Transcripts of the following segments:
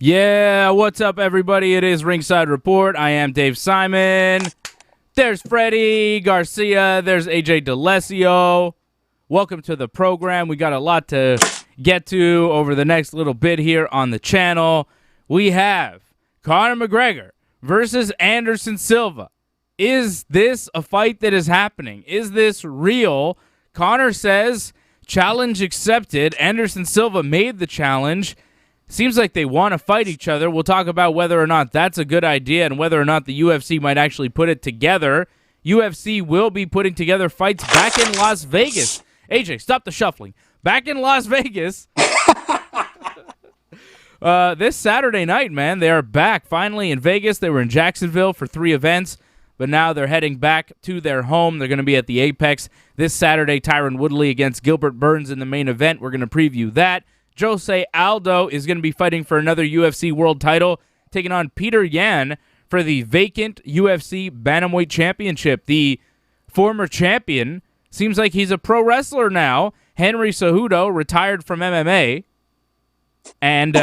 Yeah, what's up, everybody? It is Ringside Report. I am Dave Simon. There's Freddie Garcia. There's AJ DeLesio. Welcome to the program. We got a lot to get to over the next little bit here on the channel. We have Conor McGregor versus Anderson Silva. Is this a fight that is happening? Is this real? Conor says, challenge accepted. Anderson Silva made the challenge. Seems like they want to fight each other. We'll talk about whether or not that's a good idea and whether or not the UFC might actually put it together. UFC will be putting together fights back in Las Vegas. AJ, stop the shuffling. Back in Las Vegas. This Saturday night, man, they are back finally in Vegas. They were in Jacksonville for 3 events, but now they're heading back to their home. They're going to be at the Apex this Saturday. Tyron Woodley against Gilbert Burns in the main event. We're going to preview that. Jose Aldo is going to be fighting for another UFC world title, taking on Peter Yan for the vacant UFC Bantamweight Championship. The former champion seems like he's a pro wrestler now. Henry Cejudo retired from MMA. And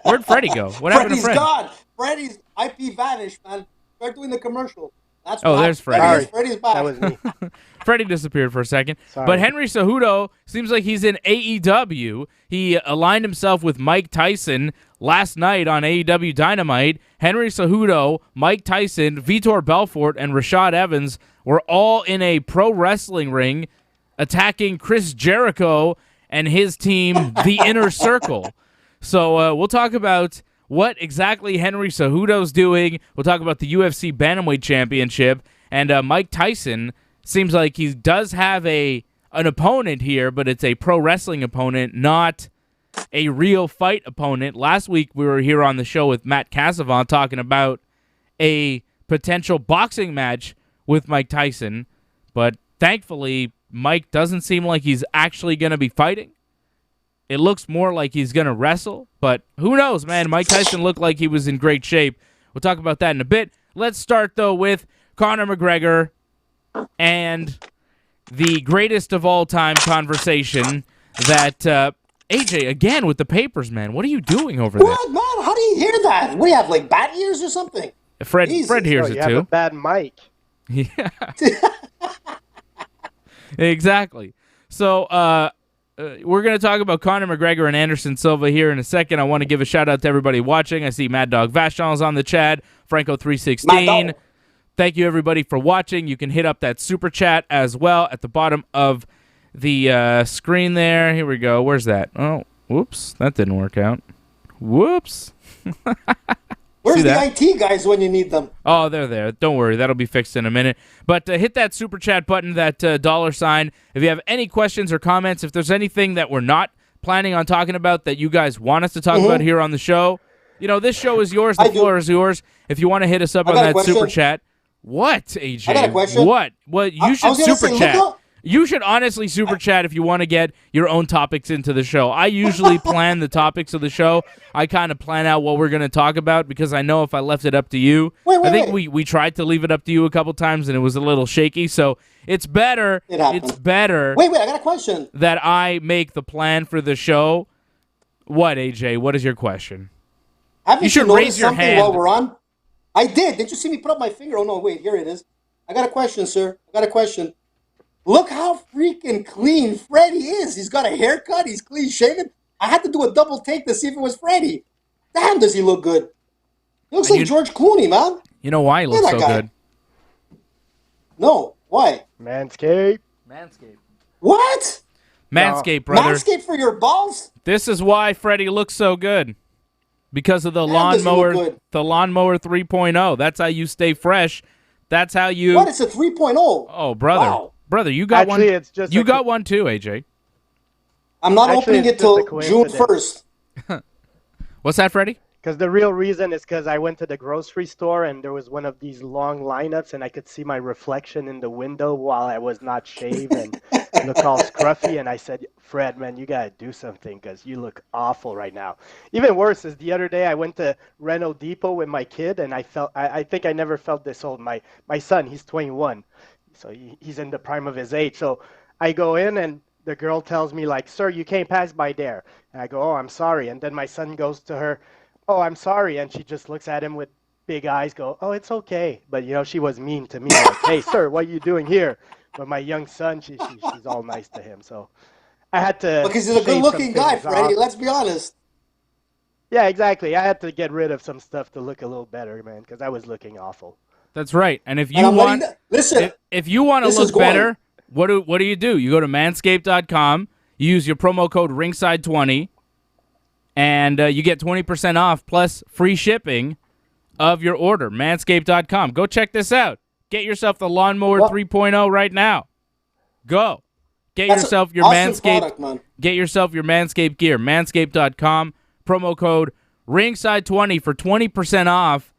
where'd Freddie go? What happened to Fred? Freddie's gone. Freddie's IP vanished, man. Start doing the commercial. That's there's Freddie. Freddie's back. That was me. Freddie disappeared for a second. Sorry. But Henry Cejudo seems like he's in AEW. He aligned himself with Mike Tyson last night on AEW Dynamite. Henry Cejudo, Mike Tyson, Vitor Belfort, and Rashad Evans were all in a pro wrestling ring attacking Chris Jericho and his team, The Inner Circle. So we'll talk about what exactly Henry Cejudo's doing. We'll talk about the UFC Bantamweight Championship. And Mike Tyson seems like he does have an opponent here, but it's a pro wrestling opponent, not a real fight opponent. Last week we were here on the show with Matt Casavant talking about a potential boxing match with Mike Tyson, but thankfully Mike doesn't seem like he's actually going to be fighting. It looks more like he's going to wrestle, but who knows, man? Mike Tyson looked like he was in great shape. We'll talk about that in a bit. Let's start, though, with Conor McGregor and the greatest of all time conversation that AJ, again, with the papers, man. What are you doing over there? What, man? How do you hear that? What do you have, like bat ears or something? Fred hears it, You have too. a bad mic. Yeah. Exactly. So, we're going to talk about Conor McGregor and Anderson Silva here in a second. I want to give a shout-out to everybody watching. I see Mad Dog Vashon is on the chat, Franco316. Thank you, everybody, for watching. You can hit up that super chat as well at the bottom of the screen there. Here we go. Where's that? Oh, whoops. That didn't work out. Whoops. Where's the IT guys when you need them? Oh, they're there. Don't worry. That'll be fixed in a minute. But hit that super chat button, that $sign. If you have any questions or comments, if there's anything that we're not planning on talking about that you guys want us to talk about here on the show, you know, this show is yours. The floor is yours. If you want to hit us up on that super chat. What, AJ? I got a question. What? You should super chat. You should honestly super chat if you want to get your own topics into the show. I usually plan the topics of the show. I kind of plan out what we're going to talk about because I know if I left it up to you, I think we tried to leave it up to you a couple times and it was a little shaky. So it's better. It's better. Wait, I got a question. That I make the plan for the show. What, AJ? What is your question? You should raise your hand while we're on. I did. Did you see me put up my finger? Oh no, wait. Here it is. I got a question, sir. I got a question. Look how freaking clean Freddie is. He's got a haircut. He's clean shaven. I had to do a double take to see if it was Freddie. Damn, does he look good? He looks like George Clooney, man. You know why he looks so good? No, why? Manscaped. What? Manscaped, brother. Manscaped for your balls? This is why Freddie looks so good. Because of the lawnmower 3.0. That's how you stay fresh. That's how you... What? It's a 3.0? Oh, brother. Wow. Brother, you got one. It's just you got one too, AJ. I'm not opening it till June 1st. What's that, Freddie? Because the real reason is because I went to the grocery store and there was one of these long lineups and I could see my reflection in the window while I was not shaved and look all scruffy. And I said, Fred, man, you got to do something because you look awful right now. Even worse is the other day I went to Reno Depot with my kid and I think I never felt this old. My son, he's 21. So he's in the prime of his age. So I go in and the girl tells me, like, sir, you can't pass by there. And I go, oh, I'm sorry. And then my son goes to her, oh, I'm sorry. And she just looks at him with big eyes, go, oh, it's okay. But, she was mean to me. Like, hey, sir, what are you doing here? But my young son, she's all nice to him. So I had to. Because he's a good-looking guy, Freddie. Let's be honest. Yeah, exactly. I had to get rid of some stuff to look a little better, man, because I was looking awful. That's right. And if you want, if you want to look better, what do you do? You go to manscaped.com. You use your promo code Ringside20, and you get 20% off plus free shipping of your order. Manscaped.com. Go check this out. Get yourself the Lawnmower 3.0 right now. Go. Get yourself your Manscaped. Product, get yourself your Manscaped gear. Manscaped.com. Promo code Ringside20 for 20% off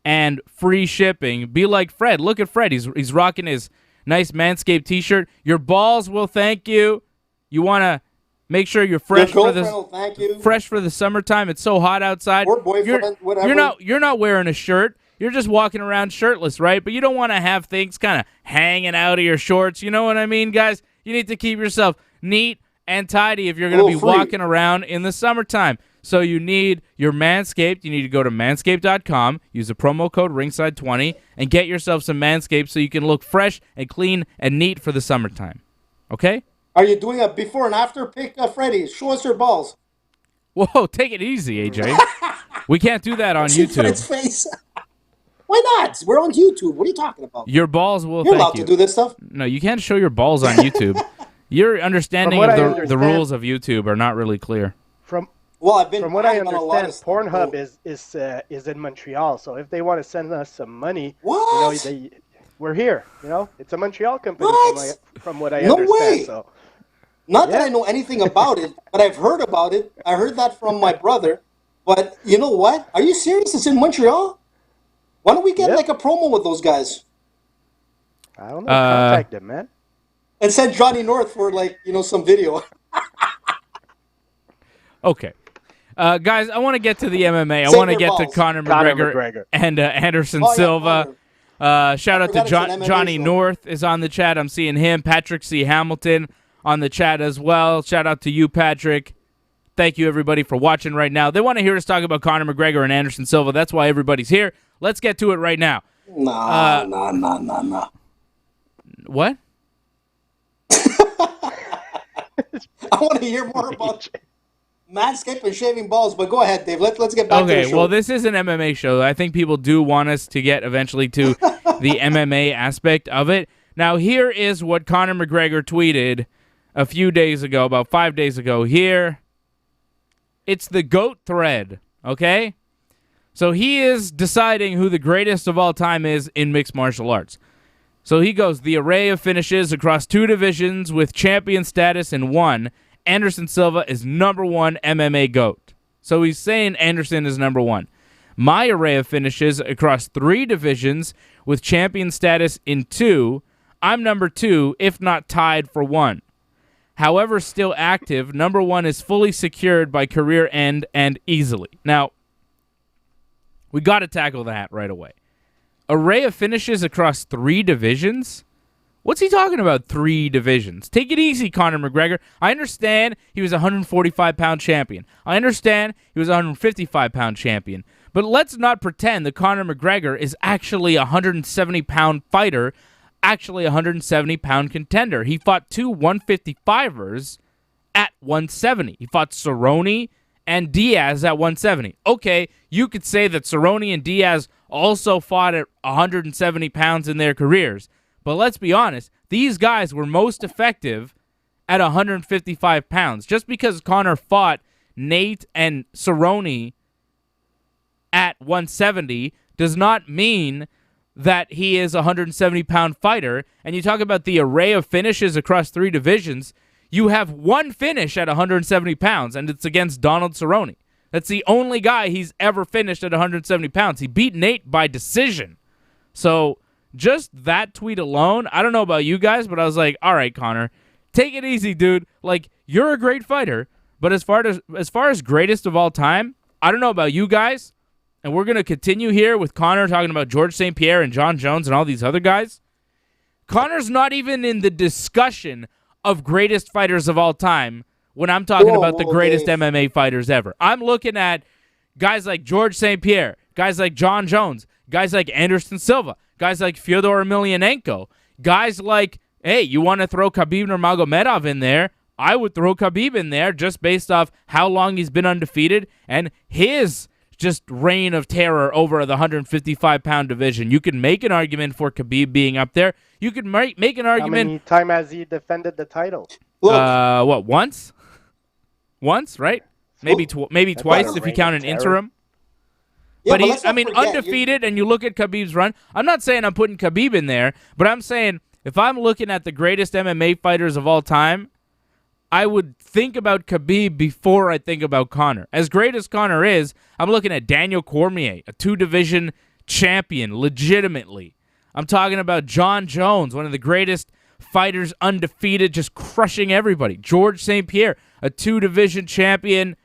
and free shipping. Be like Fred. Look at Fred. He's rocking his nice Manscaped t-shirt. Your balls will thank you. You want to make sure you're fresh for the summertime. It's so hot outside. Or boyfriend, whatever. You're not wearing a shirt. You're just walking around shirtless, right? But you don't want to have things kind of hanging out of your shorts. You know what I mean, guys? You need to keep yourself neat and tidy if you're going to be walking around in the summertime. So you need your Manscaped. You need to go to manscaped.com, use the promo code Ringside20, and get yourself some Manscaped so you can look fresh and clean and neat for the summertime. Okay? Are you doing a before and after pic, Freddie? Show us your balls. Whoa, take it easy, AJ. We can't do that on YouTube. Fred's face. Why not? We're on YouTube. What are you talking about? Your balls will You're thank allowed you. to do this stuff? No, you can't show your balls on YouTube. Your understanding of the rules of YouTube are not really clear. From what I understand, Pornhub is in Montreal. So if they want to send us some money, we're here. It's a Montreal company from what I understand. No way. So. Not that I know anything about it, but I've heard about it. I heard that from my brother. But you know what? Are you serious? It's in Montreal? Why don't we get like a promo with those guys? I don't know. Contact them, man. And send Johnny North for some video. Okay. Guys, I want to get to the MMA. I want to get to Conor McGregor and Anderson Silva. Shout out to Johnny North is on the chat. I'm seeing him. Patrick C. Hamilton on the chat as well. Shout out to you, Patrick. Thank you, everybody, for watching right now. They want to hear us talk about Conor McGregor and Anderson Silva. That's why everybody's here. Let's get to it right now. Nah. What? I want to hear more about Manscaped and shaving balls, but go ahead, Dave. Let's get back to the show. Okay, well, this is an MMA show. I think people do want us to get eventually to the MMA aspect of it. Now, here is what Conor McGregor tweeted a few days ago, about 5 days ago. Here, it's the GOAT thread, okay? So he is deciding who the greatest of all time is in mixed martial arts. So he goes, the array of finishes across 2 divisions with champion status in 1, Anderson Silva is #1 MMA GOAT. So he's saying Anderson is #1. My array of finishes across 3 divisions with champion status in 2, I'm #2, if not tied for 1. However, still active, #1 is fully secured by career end and easily. Now, we got to tackle that right away. Array of finishes across 3 divisions? What's he talking about, 3 divisions? Take it easy, Conor McGregor. I understand he was a 145-pound champion. I understand he was a 155-pound champion. But let's not pretend that Conor McGregor is actually a 170-pound fighter, actually a 170-pound contender. He fought 2 155ers at 170. He fought Cerrone and Diaz at 170. Okay, you could say that Cerrone and Diaz also fought at 170 pounds in their careers. But let's be honest, these guys were most effective at 155 pounds. Just because Conor fought Nate and Cerrone at 170 does not mean that he is a 170-pound fighter. And you talk about the array of finishes across 3 divisions, you have 1 finish at 170 pounds, and it's against Donald Cerrone. That's the only guy he's ever finished at 170 pounds. He beat Nate by decision. So just that tweet alone, I don't know about you guys, but I was like, all right, Conor, take it easy, dude. Like, you're a great fighter, but as far as greatest of all time, I don't know about you guys, and we're going to continue here with Conor talking about George St. Pierre and John Jones and all these other guys. Conor's not even in the discussion of greatest fighters of all time when I'm talking about the greatest MMA fighters ever. I'm looking at Guys like George St. Pierre, guys like John Jones, guys like Anderson Silva, guys like Fyodor Emelianenko, guys like, hey, you want to throw Khabib Nurmagomedov in there? I would throw Khabib in there just based off how long he's been undefeated and his just reign of terror over the 155-pound division. You can make an argument for Khabib being up there. You could make an argument. How many times has he defended the title? What, once? Once, right? Maybe twice if you count an interim. Yeah, but he's, undefeated, and you look at Khabib's run. I'm not saying I'm putting Khabib in there, but I'm saying if I'm looking at the greatest MMA fighters of all time, I would think about Khabib before I think about Conor. As great as Conor is, I'm looking at Daniel Cormier, a 2-division champion, legitimately. I'm talking about John Jones, one of the greatest fighters, undefeated, just crushing everybody. George St. Pierre, a 2-division champion,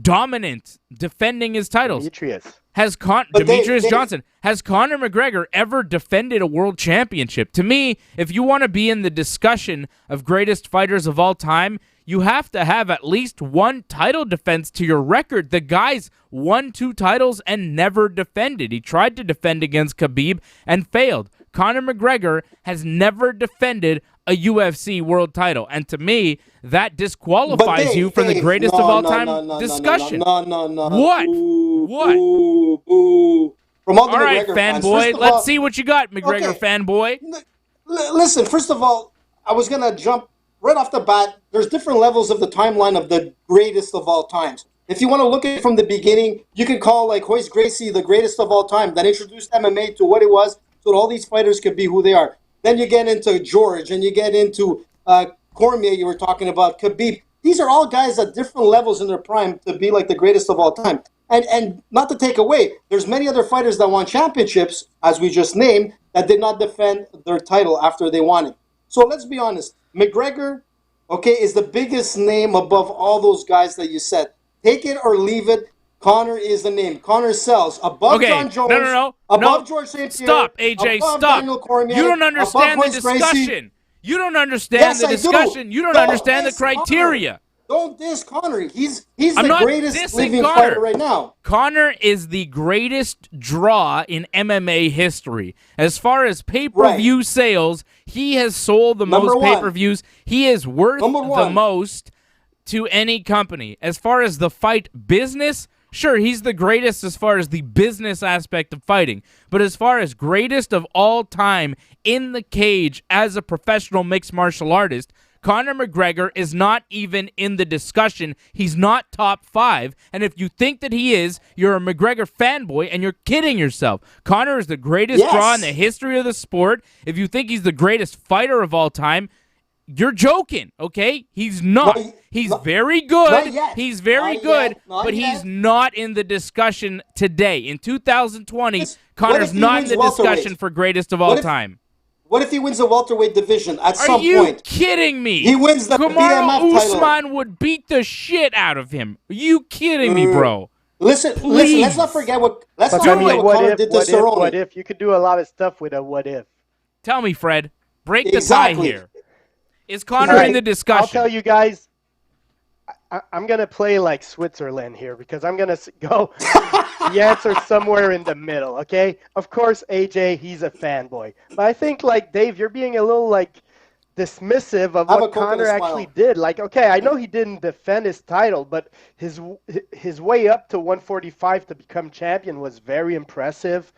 dominant, defending his titles. Demetrius Johnson. Has Conor McGregor ever defended a world championship? To me, if you want to be in the discussion of greatest fighters of all time, you have to have at least one title defense to your record. The guy's won 2 titles and never defended. He tried to defend against Khabib and failed. Conor McGregor has never defended a UFC world title. And to me, that disqualifies you from the greatest of all time discussion. What? Boo. From all right, fanboy. Let's see what you got, McGregor fanboy. Listen, first of all, I was going to jump right off the bat. There's different levels of the timeline of the greatest of all times. If you want to look at it from the beginning, you could call like Royce Gracie the greatest of all time. That introduced MMA to what it was, so that all these fighters could be who they are. Then you get into George, and you get into Cormier, you were talking about, Khabib. These are all guys at different levels in their prime to be like the greatest of all time. And not to take away, there's many other fighters that won championships, as we just named, that did not defend their title after they won it. So let's be honest. McGregor, is the biggest name above all those guys that you said. Take it or leave it. Conor is the name. Conor sells above John Jones. No. Above George St. Pierre. Stop, AJ. Above Stop. Daniel Cormier, you don't understand the discussion. Gracie. You don't understand the discussion. You don't understand the criteria. Conor. Don't diss Conor. He's the greatest living fighter right now. Conor is the greatest draw in MMA history. As far as pay-per-view sales, he has sold the most pay-per-views. He is worth the most to any company. As far as the fight business, sure, he's the greatest as far as the business aspect of fighting. But as far as greatest of all time in the cage as a professional mixed martial artist, Conor McGregor is not even in the discussion. He's not top 5. And if you think that he is, you're a McGregor fanboy and you're kidding yourself. Conor is the greatest draw in the history of the sport. If you think he's the greatest fighter of all time, you're joking, okay? He's not. He's very good. He's very good, but he's not in the discussion today. In 2020, Conor's not in the discussion for greatest of all time. What if he wins the welterweight division at some point? Are you kidding me? He wins the Kamaru BMF Usman title. would beat the shit out of him. Are you kidding me, bro? Listen. Let's not forget what Conor did to Cerrone. What if? You could do a lot of stuff with a what if. Tell me, Fred. Break the tie here. Is Conor in the discussion? I'll tell you guys. I'm going to play like Switzerland here because I'm going to go the answer somewhere in the middle, okay? Of course, AJ, he's a fanboy. But I think, like, Dave, you're being a little, like, dismissive of what Conor actually did. Like, okay, I know he didn't defend his title, but his way up to 145 to become champion was very impressive.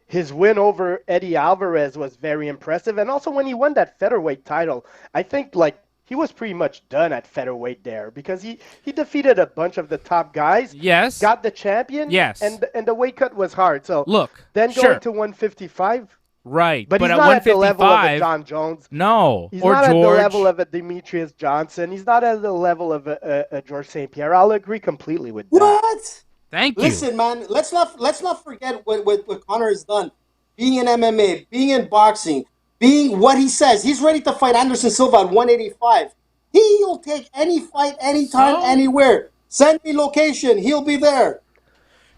His win over Eddie Alvarez was very impressive. And also when he won that featherweight title, I think, like, he was pretty much done at featherweight there because he defeated a bunch of the top guys. Yes. Got the champion. Yes. And the weight cut was hard. So look, then going to 155. Right. But he's at not at the level of a 155, John Jones. No. He's or not George. at the level of a Demetrius Johnson. He's not at the level of a George St. Pierre. I'll agree completely with that. What? Thank you. Listen, man, let's not forget what Conor has done. Being in MMA, being in boxing, being what he says. He's ready to fight Anderson Silva at 185. He'll take any fight, anytime, anywhere. Send me location. He'll be there.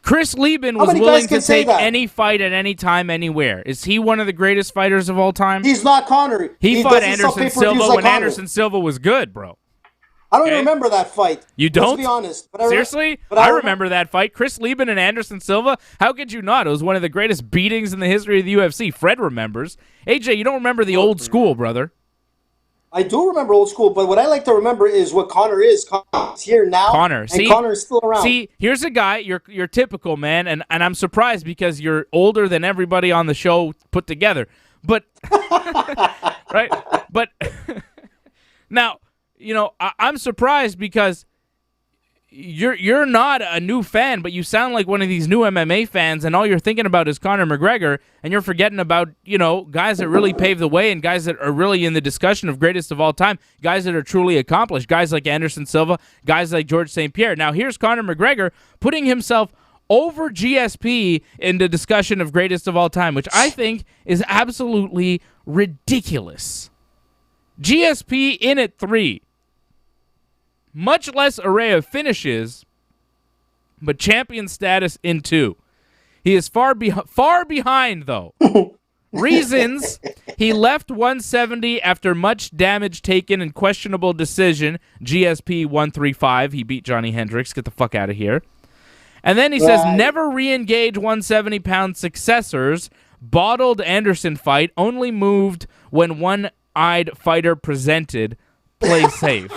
Chris Lieben was willing to take any fight at any time, anywhere. Is he one of the greatest fighters of all time? He's not Conor. He fought Anderson Silva when Anderson Silva was good, bro. I don't even remember that fight. You don't? Let's be honest. But Seriously? I remember that fight. Chris Lieben and Anderson Silva. How could you not? It was one of the greatest beatings in the history of the UFC. Fred remembers. AJ, you don't remember the old school, brother. I do remember old school, but what I like to remember is what Conor is. Conor's here now. Conor is still around. See, here's a guy, you're typical, man, and I'm surprised because you're older than everybody on the show put together. But, right? But, now, I'm surprised because you're not a new fan, but you sound like one of these new MMA fans, and all you're thinking about is Conor McGregor, and you're forgetting about, guys that really paved the way and guys that are really in the discussion of greatest of all time, guys that are truly accomplished, guys like Anderson Silva, guys like George St. Pierre. Now, here's Conor McGregor putting himself over GSP in the discussion of greatest of all time, which I think is absolutely ridiculous. GSP in at 3. Much less array of finishes, but champion status in 2. He is far behind, though. Reasons: he left 170 after much damage taken and questionable decision. GSP 135. He beat Johnny Hendricks. Get the fuck out of here. And then he says, never re-engage 170-pound successors. Bottled Anderson fight. Only moved when one-eyed fighter presented. Play safe.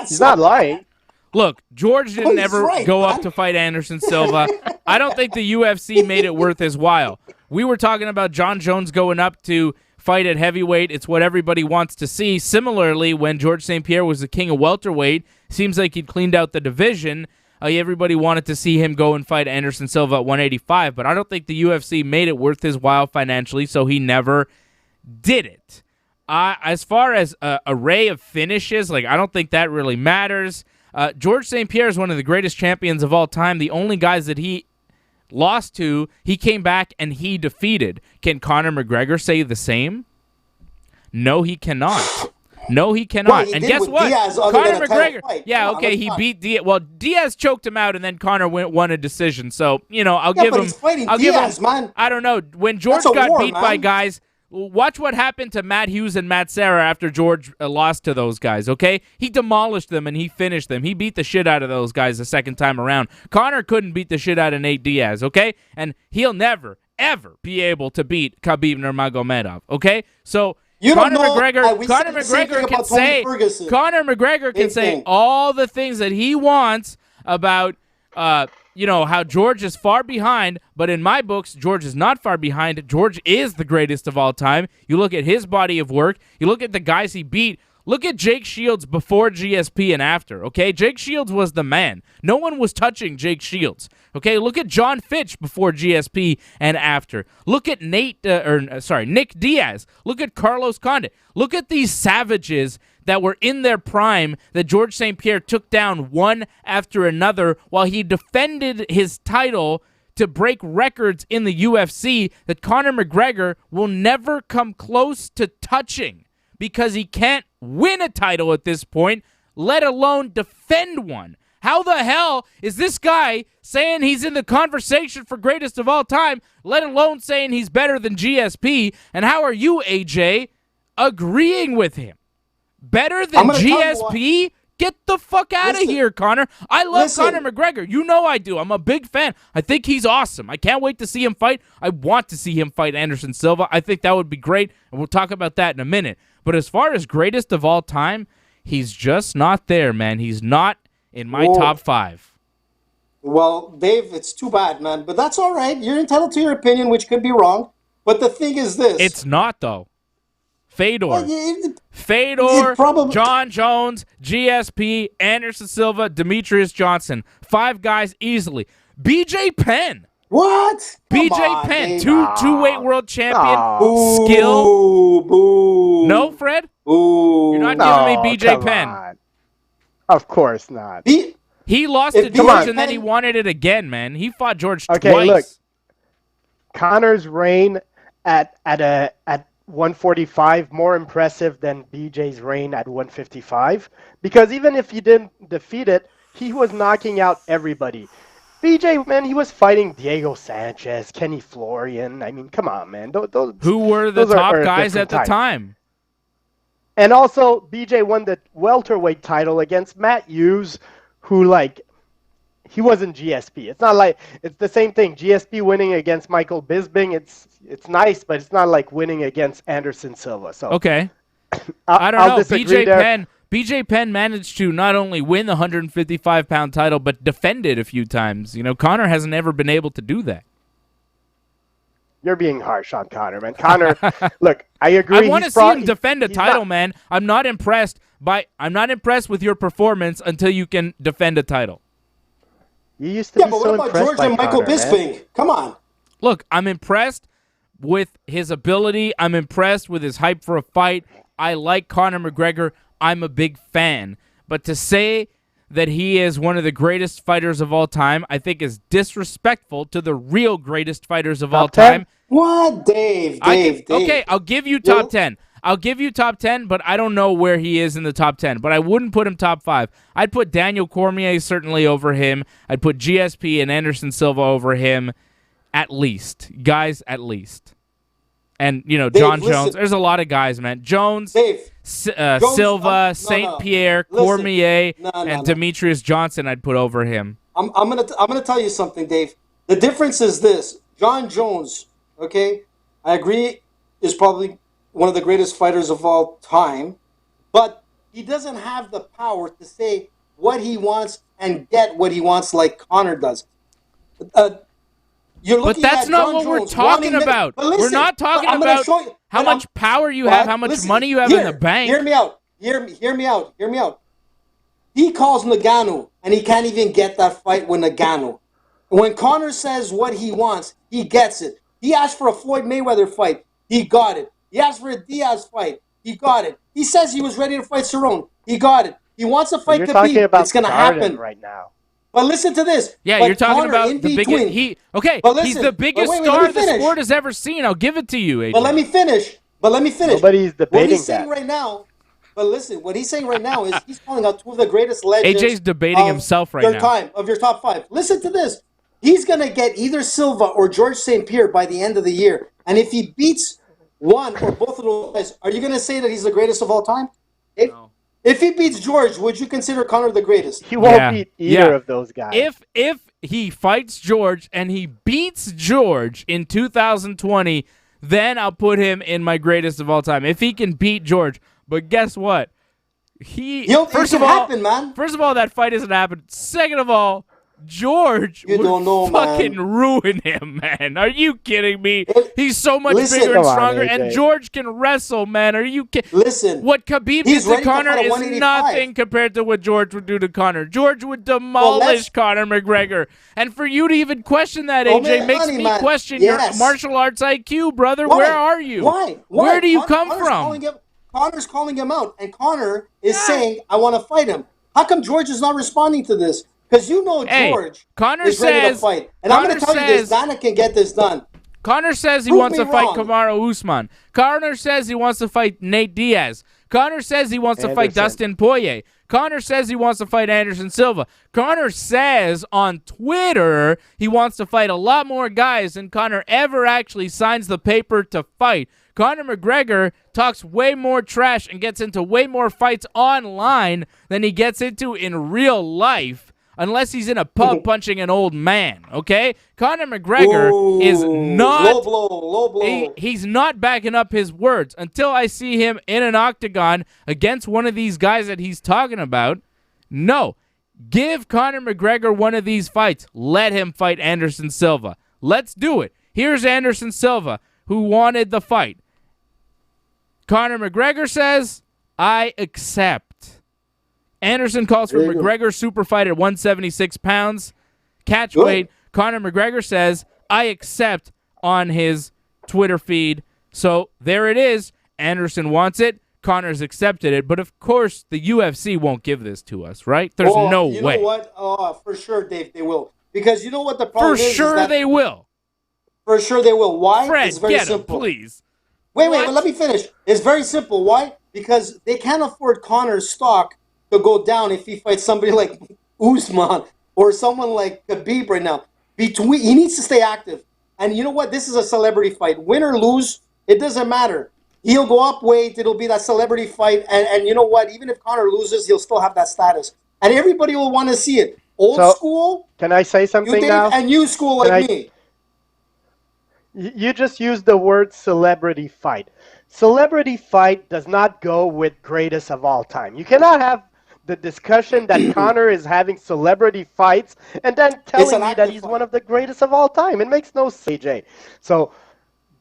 He's not lying. Look, George didn't ever go up to fight Anderson Silva. I don't think the UFC made it worth his while. We were talking about John Jones going up to fight at heavyweight. It's what everybody wants to see. Similarly, when George St. Pierre was the king of welterweight, seems like he'd cleaned out the division. Everybody wanted to see him go and fight Anderson Silva at 185, but I don't think the UFC made it worth his while financially, so he never did it. As far as array of finishes, I don't think that really matters. George St. Pierre is one of the greatest champions of all time. The only guys that he lost to, he came back and he defeated. Can Conor McGregor say the same? No, he cannot. No, he cannot. Well, and guess what? Diaz, Conor McGregor. He beat Diaz. Well, Diaz choked him out, and then Conor won a decision. So I'll give him. He's fighting I'll Diaz, give him. Man. I don't know. When George got beat by guys. Watch what happened to Matt Hughes and Matt Serra after George lost to those guys, okay? He demolished them and he finished them. He beat the shit out of those guys the second time around. Conor couldn't beat the shit out of Nate Diaz, okay? And he'll never, ever be able to beat Khabib Nurmagomedov, okay? So Conor McGregor can say all the things that he wants about how George is far behind, but in my books, George is not far behind. George is the greatest of all time. You look at his body of work. You look at the guys he beat. Look at Jake Shields before GSP and after, okay? Jake Shields was the man. No one was touching Jake Shields, okay? Look at John Fitch before GSP and after. Look at Nick Diaz. Look at Carlos Condit. Look at these savages that were in their prime that George St. Pierre took down one after another while he defended his title to break records in the UFC that Conor McGregor will never come close to touching because he can't win a title at this point, let alone defend one. How the hell is this guy saying he's in the conversation for greatest of all time, let alone saying he's better than GSP? And how are you, AJ, agreeing with him? Better than GSP? Get the fuck out of here, Conor. I love Conor McGregor. You know I do. I'm a big fan. I think he's awesome. I can't wait to see him fight. I want to see him fight Anderson Silva. I think that would be great, and we'll talk about that in a minute. But as far as greatest of all time, he's just not there, man. He's not in my top 5. Well, Dave, it's too bad, man. But that's all right. You're entitled to your opinion, which could be wrong. But the thing is this. It's not, though. Fedor, John Jones, GSP, Anderson Silva, Demetrius Johnson. 5 guys easily. BJ Penn. What? BJ Penn, two-weight world champion. Boo, Skill. Boo. No, Fred? Boo. You're not giving me BJ Penn. On. Of course not. He lost to George and then he wanted it again, man. He fought George twice. Okay, look. Conor's reign at 145 more impressive than BJ's reign at 155 because even if he didn't defeat it, he was knocking out everybody. BJ, man, he was fighting Diego Sanchez, Kenny Florian. I mean, come on, man. Who were the top guys at the time? And also, BJ won the welterweight title against Matt Hughes, who, like, he wasn't GSP. It's not like, it's the same thing. GSP winning against Michael Bisping, it's nice, but it's not like winning against Anderson Silva. So okay. I don't know. BJ Penn managed to not only win the 155-pound title, but defend it a few times. You know, Conor hasn't ever been able to do that. You're being harsh on Conor, man. Conor, look, I agree. I want to see him defend a title, man. I'm not impressed with your performance until you can defend a title. You used to be so impressed by Conor, George and Michael Bisping? Come on. Look, I'm impressed with his ability. I'm impressed with his hype for a fight. I like Conor McGregor. I'm a big fan. But to say that he is one of the greatest fighters of all time, I think is disrespectful to the real greatest fighters of all time. What, Dave? Okay, I'll give you top 10. I'll give you top 10, but I don't know where he is in the top 10. But I wouldn't put him top 5. I'd put Daniel Cormier certainly over him. I'd put GSP and Anderson Silva over him at least. Guys, at least. And, you know, Dave, John Jones. There's a lot of guys, man. Jones, Silva, St. Pierre, Cormier, and Demetrius Johnson I'd put over him. I'm gonna tell you something, Dave. The difference is this. John Jones, okay, I agree, is probably one of the greatest fighters of all time, but he doesn't have the power to say what he wants and get what he wants like Conor does. But that's not what we're talking about. We're not talking about how much power you have, how much money you have in the bank. Hear me out. He calls Ngannou, and he can't even get that fight with Ngannou. When Conor says what he wants, he gets it. He asked for a Floyd Mayweather fight. He got it. He asked for a Diaz fight. He got it. He says he was ready to fight Cerrone. He got it. He wants a fight Khabib. It's going to happen right now. But listen to this. Yeah, you're talking about the biggest. He's the biggest star the sport has ever seen. I'll give it to you, AJ. But let me finish. Nobody's debating what he's saying right now. But listen, what he's saying right now is he's calling out two of the greatest legends. AJ's debating himself right now. Of your top 5. Listen to this. He's going to get either Silva or George St. Pierre by the end of the year. And if he beats one or both of those guys, are you going to say that he's the greatest of all time? No. If he beats George, would you consider Conor the greatest? He won't beat either of those guys. If he fights George and he beats George in 2020, then I'll put him in my greatest of all time. If he can beat George. But guess what? First of all, that fight isn't happening. Second of all, George would ruin him, man. Are you kidding me? He's so much bigger and stronger, and George can wrestle, man. Are you kidding? Listen. What Khabib did to Conor is nothing compared to what George would do to Conor. George would demolish Conor McGregor. And for you to even question that, AJ, makes me question your martial arts IQ, brother. Why? Where are you? Why? Where do you come from? Conor's calling him out, and Conor is saying, I want to fight him. How come George is not responding to this? Because George is ready to fight. And I'm going to tell you this, Dana can get this done. Conor says he wants to fight Kamaru Usman. Conor says he wants to fight Nate Diaz. Conor says he wants to fight Dustin Poirier. Conor says he wants to fight Anderson Silva. Conor says on Twitter he wants to fight a lot more guys than Conor ever actually signs the paper to fight. Conor McGregor talks way more trash and gets into way more fights online than he gets into in real life, unless he's in a pub punching an old man, okay? Conor McGregor is not... Low blow. He's not backing up his words. Until I see him in an octagon against one of these guys that he's talking about, no. Give Conor McGregor one of these fights. Let him fight Anderson Silva. Let's do it. Here's Anderson Silva, who wanted the fight. Conor McGregor says, I accept. Anderson calls for McGregor super fight at 176 pounds. Catch weight. Conor McGregor says, I accept on his Twitter feed. So there it is. Anderson wants it. Conor's accepted it. But of course, the UFC won't give this to us, right? There's no way. You know what? For sure, Dave, they will. Because you know what the problem is? For sure they will. For sure they will. Why? Fred, it's very simple. Him, please. Wait, but let me finish. It's very simple. Why? Because they can't afford Conor's stock to go down if he fights somebody like Usman or someone like Khabib right now. He needs to stay active. And you know what? This is a celebrity fight. Win or lose, it doesn't matter. He'll go up weight. It'll be that celebrity fight. And you know what? Even if Conor loses, he'll still have that status. And everybody will want to see it. Old school. Can I say something you, Dave, now? And new school like me. You just used the word celebrity fight. Celebrity fight does not go with greatest of all time. You cannot have the discussion that Conor is having celebrity fights and then telling me that he's one of the greatest of all time. It makes no sense, AJ. So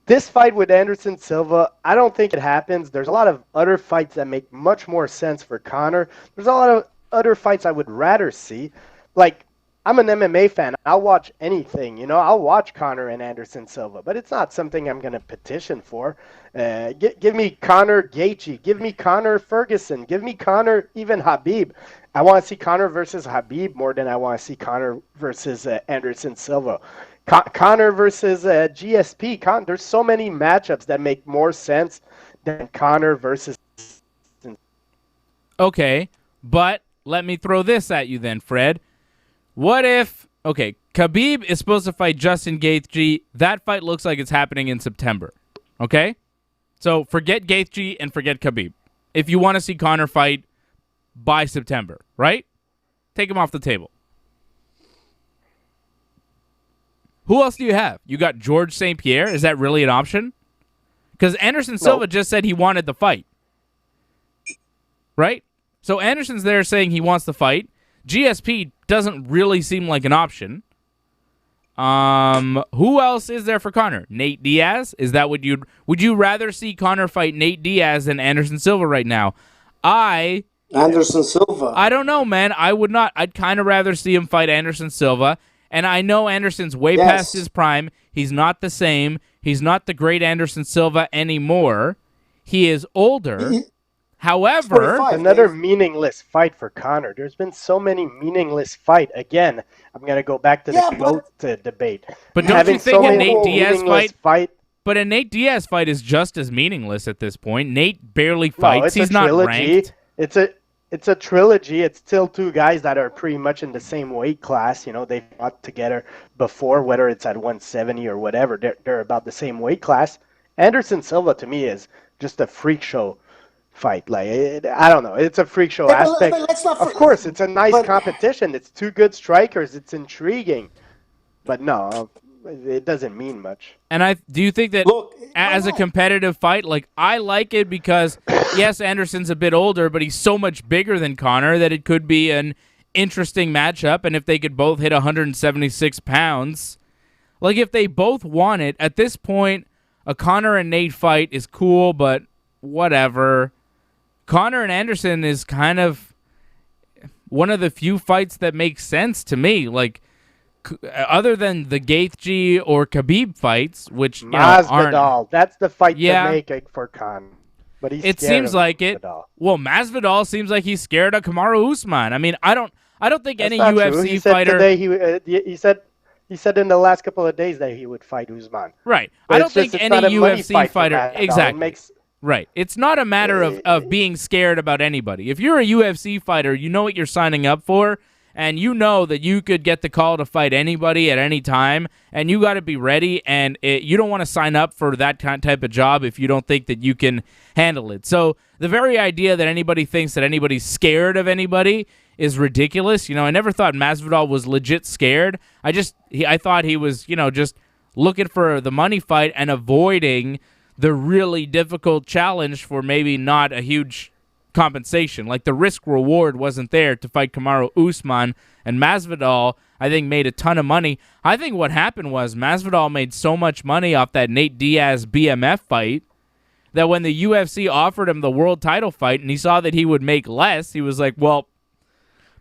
this fight with Anderson Silva, I don't think it happens. There's a lot of other fights that make much more sense for Conor. There's a lot of other fights I would rather see. Like, I'm an MMA fan. I'll watch anything, you know. I'll watch Conor and Anderson Silva, but it's not something I'm going to petition for. Give me Conor Gaethje. Give me Conor Ferguson. Give me Conor even Khabib. I want to see Conor versus Khabib more than I want to see Conor versus Anderson Silva. Conor versus GSP. There's so many matchups that make more sense than Conor versus. Okay, but let me throw this at you then, Fred. What if, okay, Khabib is supposed to fight Justin Gaethje. That fight looks like it's happening in September, okay? So forget Gaethje and forget Khabib. If you want to see Conor fight by September, right? Take him off the table. Who else do you have? You got George St. Pierre. Is that really an option? Because Anderson Silva just said he wanted the fight, right? So Anderson's there saying he wants the fight. GSP doesn't really seem like an option. Who else is there for Conor? Nate Diaz? Is that what would you rather see Conor fight Nate Diaz than Anderson Silva right now? Anderson Silva. I don't know, man. I would not. I'd kind of rather see him fight Anderson Silva. And I know Anderson's way past his prime. He's not the same. He's not the great Anderson Silva anymore. He is older. However, another meaningless fight for Conor. There's been so many meaningless fights. Again, I'm going to go back to the GOAT debate. But don't you think a Nate Diaz fight? But a Nate Diaz fight is just as meaningless at this point. Nate barely fights. He's not ranked. It's a trilogy. It's still two guys that are pretty much in the same weight class. You know, they fought together before, whether it's at 170 or whatever. They're about the same weight class. Anderson Silva, to me, is just a freak show fight. Like, I don't know. It's a freak show aspect. Of course, it's a nice competition. It's two good strikers. It's intriguing. But no, it doesn't mean much. And do you think that as a competitive fight, like, I like it because, yes, Anderson's a bit older, but he's so much bigger than Conor that it could be an interesting matchup. And if they could both hit 176 pounds, like, if they both want it, at this point, a Conor and Nate fight is cool, but whatever. Conor and Anderson is kind of one of the few fights that makes sense to me. Like, other than the Gaethje or Khabib fights, which Masvidal, that's the fight to make for Conor. But it seems like it. Well, Masvidal seems like he's scared of Kamaru Usman. I mean, I don't think any UFC fighter. He said in the last couple of days that he would fight Usman. Right. But I don't think any UFC fighter exactly. Right. It's not a matter of being scared about anybody. If you're a UFC fighter, you know what you're signing up for, and you know that you could get the call to fight anybody at any time, and you got to be ready, and you don't want to sign up for that type of job if you don't think that you can handle it. So the very idea that anybody thinks that anybody's scared of anybody is ridiculous. You know, I never thought Masvidal was legit scared. I thought he was, just looking for the money fight and avoiding the really difficult challenge for maybe not a huge compensation. Like, the risk reward wasn't there to fight Kamaru Usman, and Masvidal, I think, made a ton of money. I think what happened was Masvidal made so much money off that Nate Diaz BMF fight that when the UFC offered him the world title fight and he saw that he would make less, he was like, well,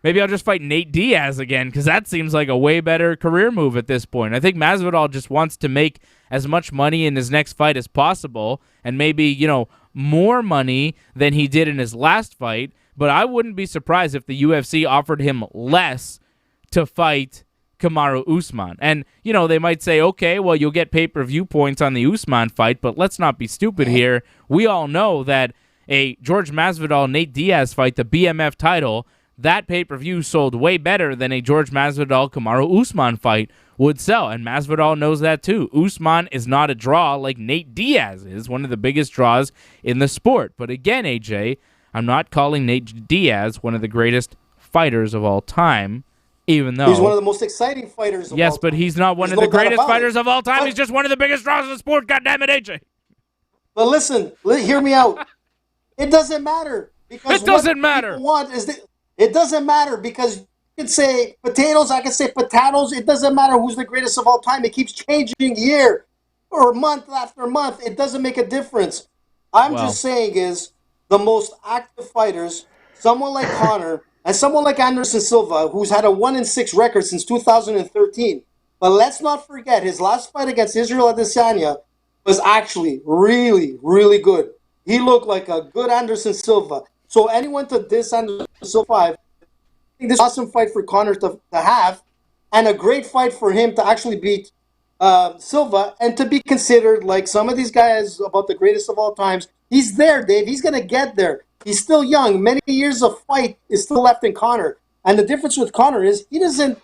maybe I'll just fight Nate Diaz again, because that seems like a way better career move at this point. I think Masvidal just wants to make as much money in his next fight as possible, and maybe, more money than he did in his last fight. But I wouldn't be surprised if the UFC offered him less to fight Kamaru Usman. And, they might say, okay, well, you'll get pay-per-view points on the Usman fight, but let's not be stupid here. We all know that a George Masvidal-Nate Diaz fight, the BMF title, that pay-per-view sold way better than a George Masvidal-Kamaru Usman fight would sell, and Masvidal knows that too. Usman is not a draw like Nate Diaz is, one of the biggest draws in the sport. But again, AJ, I'm not calling Nate Diaz one of the greatest fighters of all time, even though he's one of the most exciting fighters of all time. Yes, but he's not one of the greatest fighters of all time. He's just one of the biggest draws in the sport. God damn it, AJ. But listen, hear me out. It doesn't matter. Because it doesn't matter. It doesn't matter because you can say potatoes, I can say potatoes. It doesn't matter who's the greatest of all time. It keeps changing year or month after month. It doesn't make a difference. I'm just saying is the most active fighters, someone like Conor and someone like Anderson Silva, who's had a 1-6 record since 2013. But let's not forget his last fight against Israel Adesanya was actually really, really good. He looked like a good Anderson Silva. So anyone to diss Anderson Silva, I think this is an awesome fight for Conor to have, and a great fight for him to actually beat Silva and to be considered like some of these guys about the greatest of all times. He's there, Dave. He's going to get there. He's still young. Many years of fight is still left in Conor. And the difference with Conor is he doesn't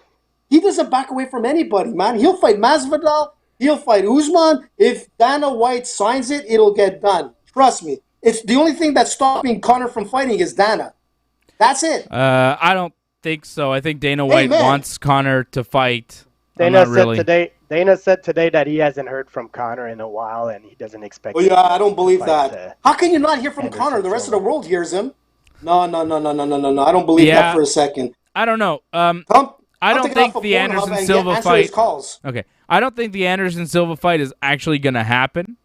back away from anybody, man. He'll fight Masvidal. He'll fight Usman. If Dana White signs it, it'll get done. Trust me. It's the only thing that's stopping Conor from fighting is Dana. That's it. I don't think so. I think Dana White wants Conor to fight. Dana said today that he hasn't heard from Conor in a while, and he doesn't expect. Oh yeah, I don't believe that. How can you not hear from Conor? The rest of the world hears him. No. I don't believe that for a second. I don't know. I don't think the Anderson Silva fight. Okay, I don't think the Anderson Silva fight is actually going to happen.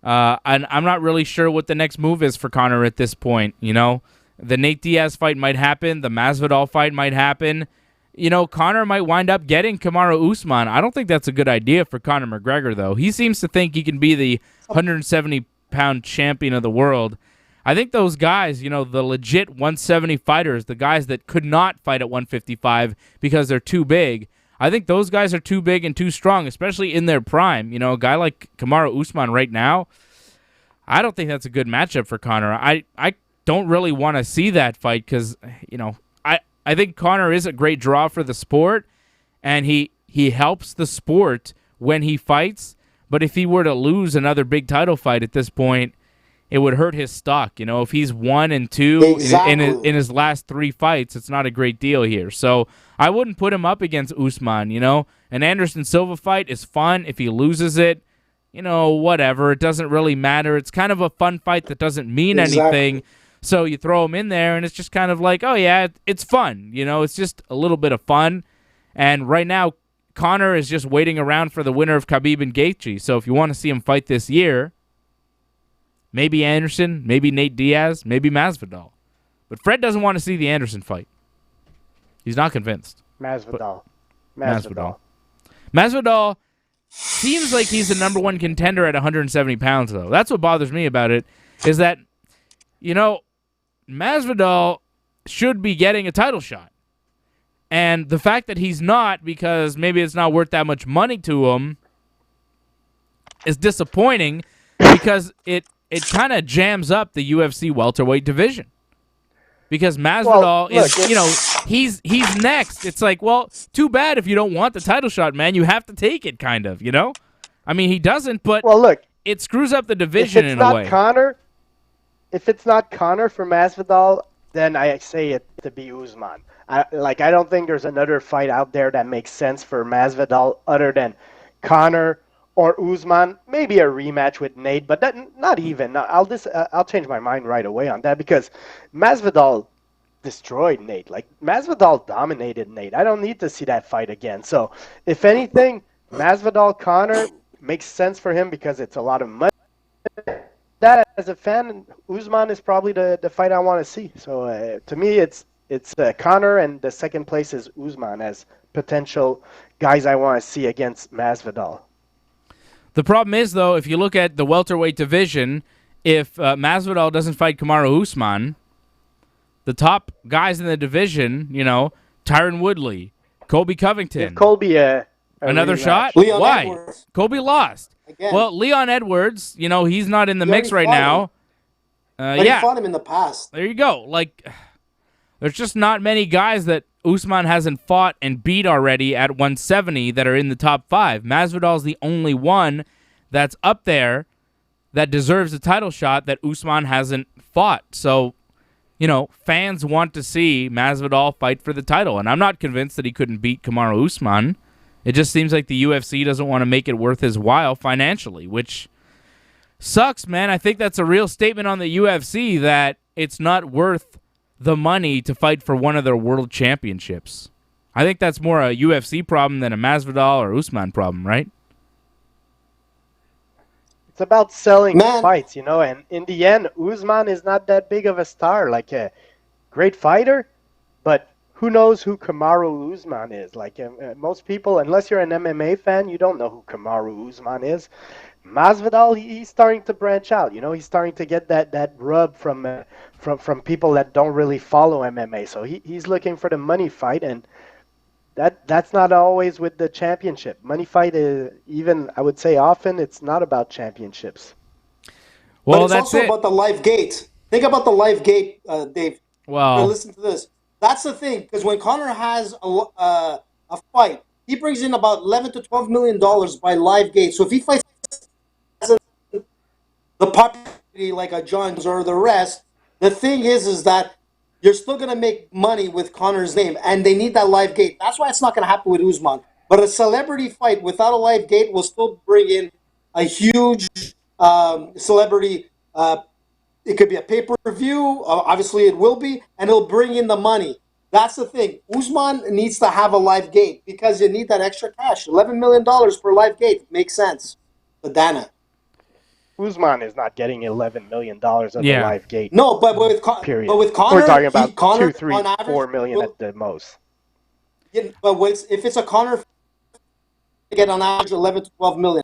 And I'm not really sure what the next move is for Conor at this point. You know, the Nate Diaz fight might happen. The Masvidal fight might happen. You know, Conor might wind up getting Kamaru Usman. I don't think that's a good idea for Conor McGregor, though. He seems to think he can be the 170-pound champion of the world. I think those guys, you know, the legit 170 fighters, the guys that could not fight at 155 because they're too big, I think those guys are too big and too strong, especially in their prime. You know, a guy like Kamaru Usman right now, I don't think that's a good matchup for Conor. I don't really want to see that fight because, you know, I think Conor is a great draw for the sport, and he helps the sport when he fights. But if he were to lose another big title fight at this point, it would hurt his stock. You know, if he's 1-2 in his last 3 fights, it's not a great deal here. So I wouldn't put him up against Usman, you know. An Anderson Silva fight is fun. If he loses it, you know, whatever. It doesn't really matter. It's kind of a fun fight that doesn't mean anything. So you throw him in there, and it's just kind of like, oh, yeah, it's fun. You know, it's just a little bit of fun. And right now, Conor is just waiting around for the winner of Khabib and Gaethje. So if you want to see him fight this year, maybe Anderson, maybe Nate Diaz, maybe Masvidal. But Fred doesn't want to see the Anderson fight. He's not convinced. Masvidal seems like he's the number one contender at 170 pounds, though. That's what bothers me about it, is that, you know, Masvidal should be getting a title shot. And the fact that he's not, because maybe it's not worth that much money to him, is disappointing because it kind of jams up the UFC welterweight division. Because Masvidal is, you know, he's next. It's like, well, too bad if you don't want the title shot, man. You have to take it, kind of, you know? I mean, he doesn't, but it screws up the division in a way. If it's not Conor for Masvidal, then I say it to be Usman. I don't think there's another fight out there that makes sense for Masvidal other than Conor or Usman. Maybe a rematch with Nate, but not even. I'll change my mind right away on that because Masvidal destroyed Nate. Like, Masvidal dominated Nate. I don't need to see that fight again. So, if anything, Masvidal-Conor makes sense for him because it's a lot of money. That, as a fan, Usman is probably the fight I want to see. So, to me, it's Conor, and the second place is Usman as potential guys I want to see against Masvidal. The problem is, though, if you look at the welterweight division, if Masvidal doesn't fight Kamaru Usman, the top guys in the division, you know, Tyron Woodley, Colby Covington. Give Colby another shot? Leon Why? Edwards. Colby lost. Again. Well, Leon Edwards, you know, he's not in the mix right now. But he fought him in the past. There you go. Like, There's just not many guys that Usman hasn't fought and beat already at 170 that are in the top 5. Masvidal's the only one that's up there that deserves a title shot that Usman hasn't fought. So, fans want to see Masvidal fight for the title, and I'm not convinced that he couldn't beat Kamaru Usman. It just seems like the UFC doesn't want to make it worth his while financially, which sucks, man. I think that's a real statement on the UFC that it's not worth the money to fight for one of their world championships. I think that's more a UFC problem than a Masvidal or Usman problem, right? It's about selling fights, and in the end, Usman is not that big of a star, like a great fighter, but who knows who Kamaru Usman is? Like most people, unless you're an MMA fan, you don't know who Kamaru Usman is. Masvidal, he's starting to branch out. He's starting to get that rub from people that don't really follow MMA. So he's looking for the money fight, and that's not always with the championship. Money fight is even, I would say, often it's not about championships. Well, but it's also about the live gate. Think about the live gate, Dave. Well, listen to this. That's the thing, because when Conor has a fight, he brings in about $11 to $12 million by live gate. So if he fights the popularity like a Jones or the rest, the thing is that you're still going to make money with Conor's name, and they need that live gate. That's why it's not going to happen with Usman. But a celebrity fight without a live gate will still bring in a huge celebrity. It could be a pay-per-view. Obviously, it will be, and it'll bring in the money. That's the thing. Usman needs to have a live gate because you need that extra cash. $11 million per live gate makes sense. The Dana. Usman is not getting $11 million of the live gate. No, but with Conor, we're talking about Conor, 2, 3, average, 4 million at the most. Yeah, but if it's a Conor, get on average 11 to 12 million.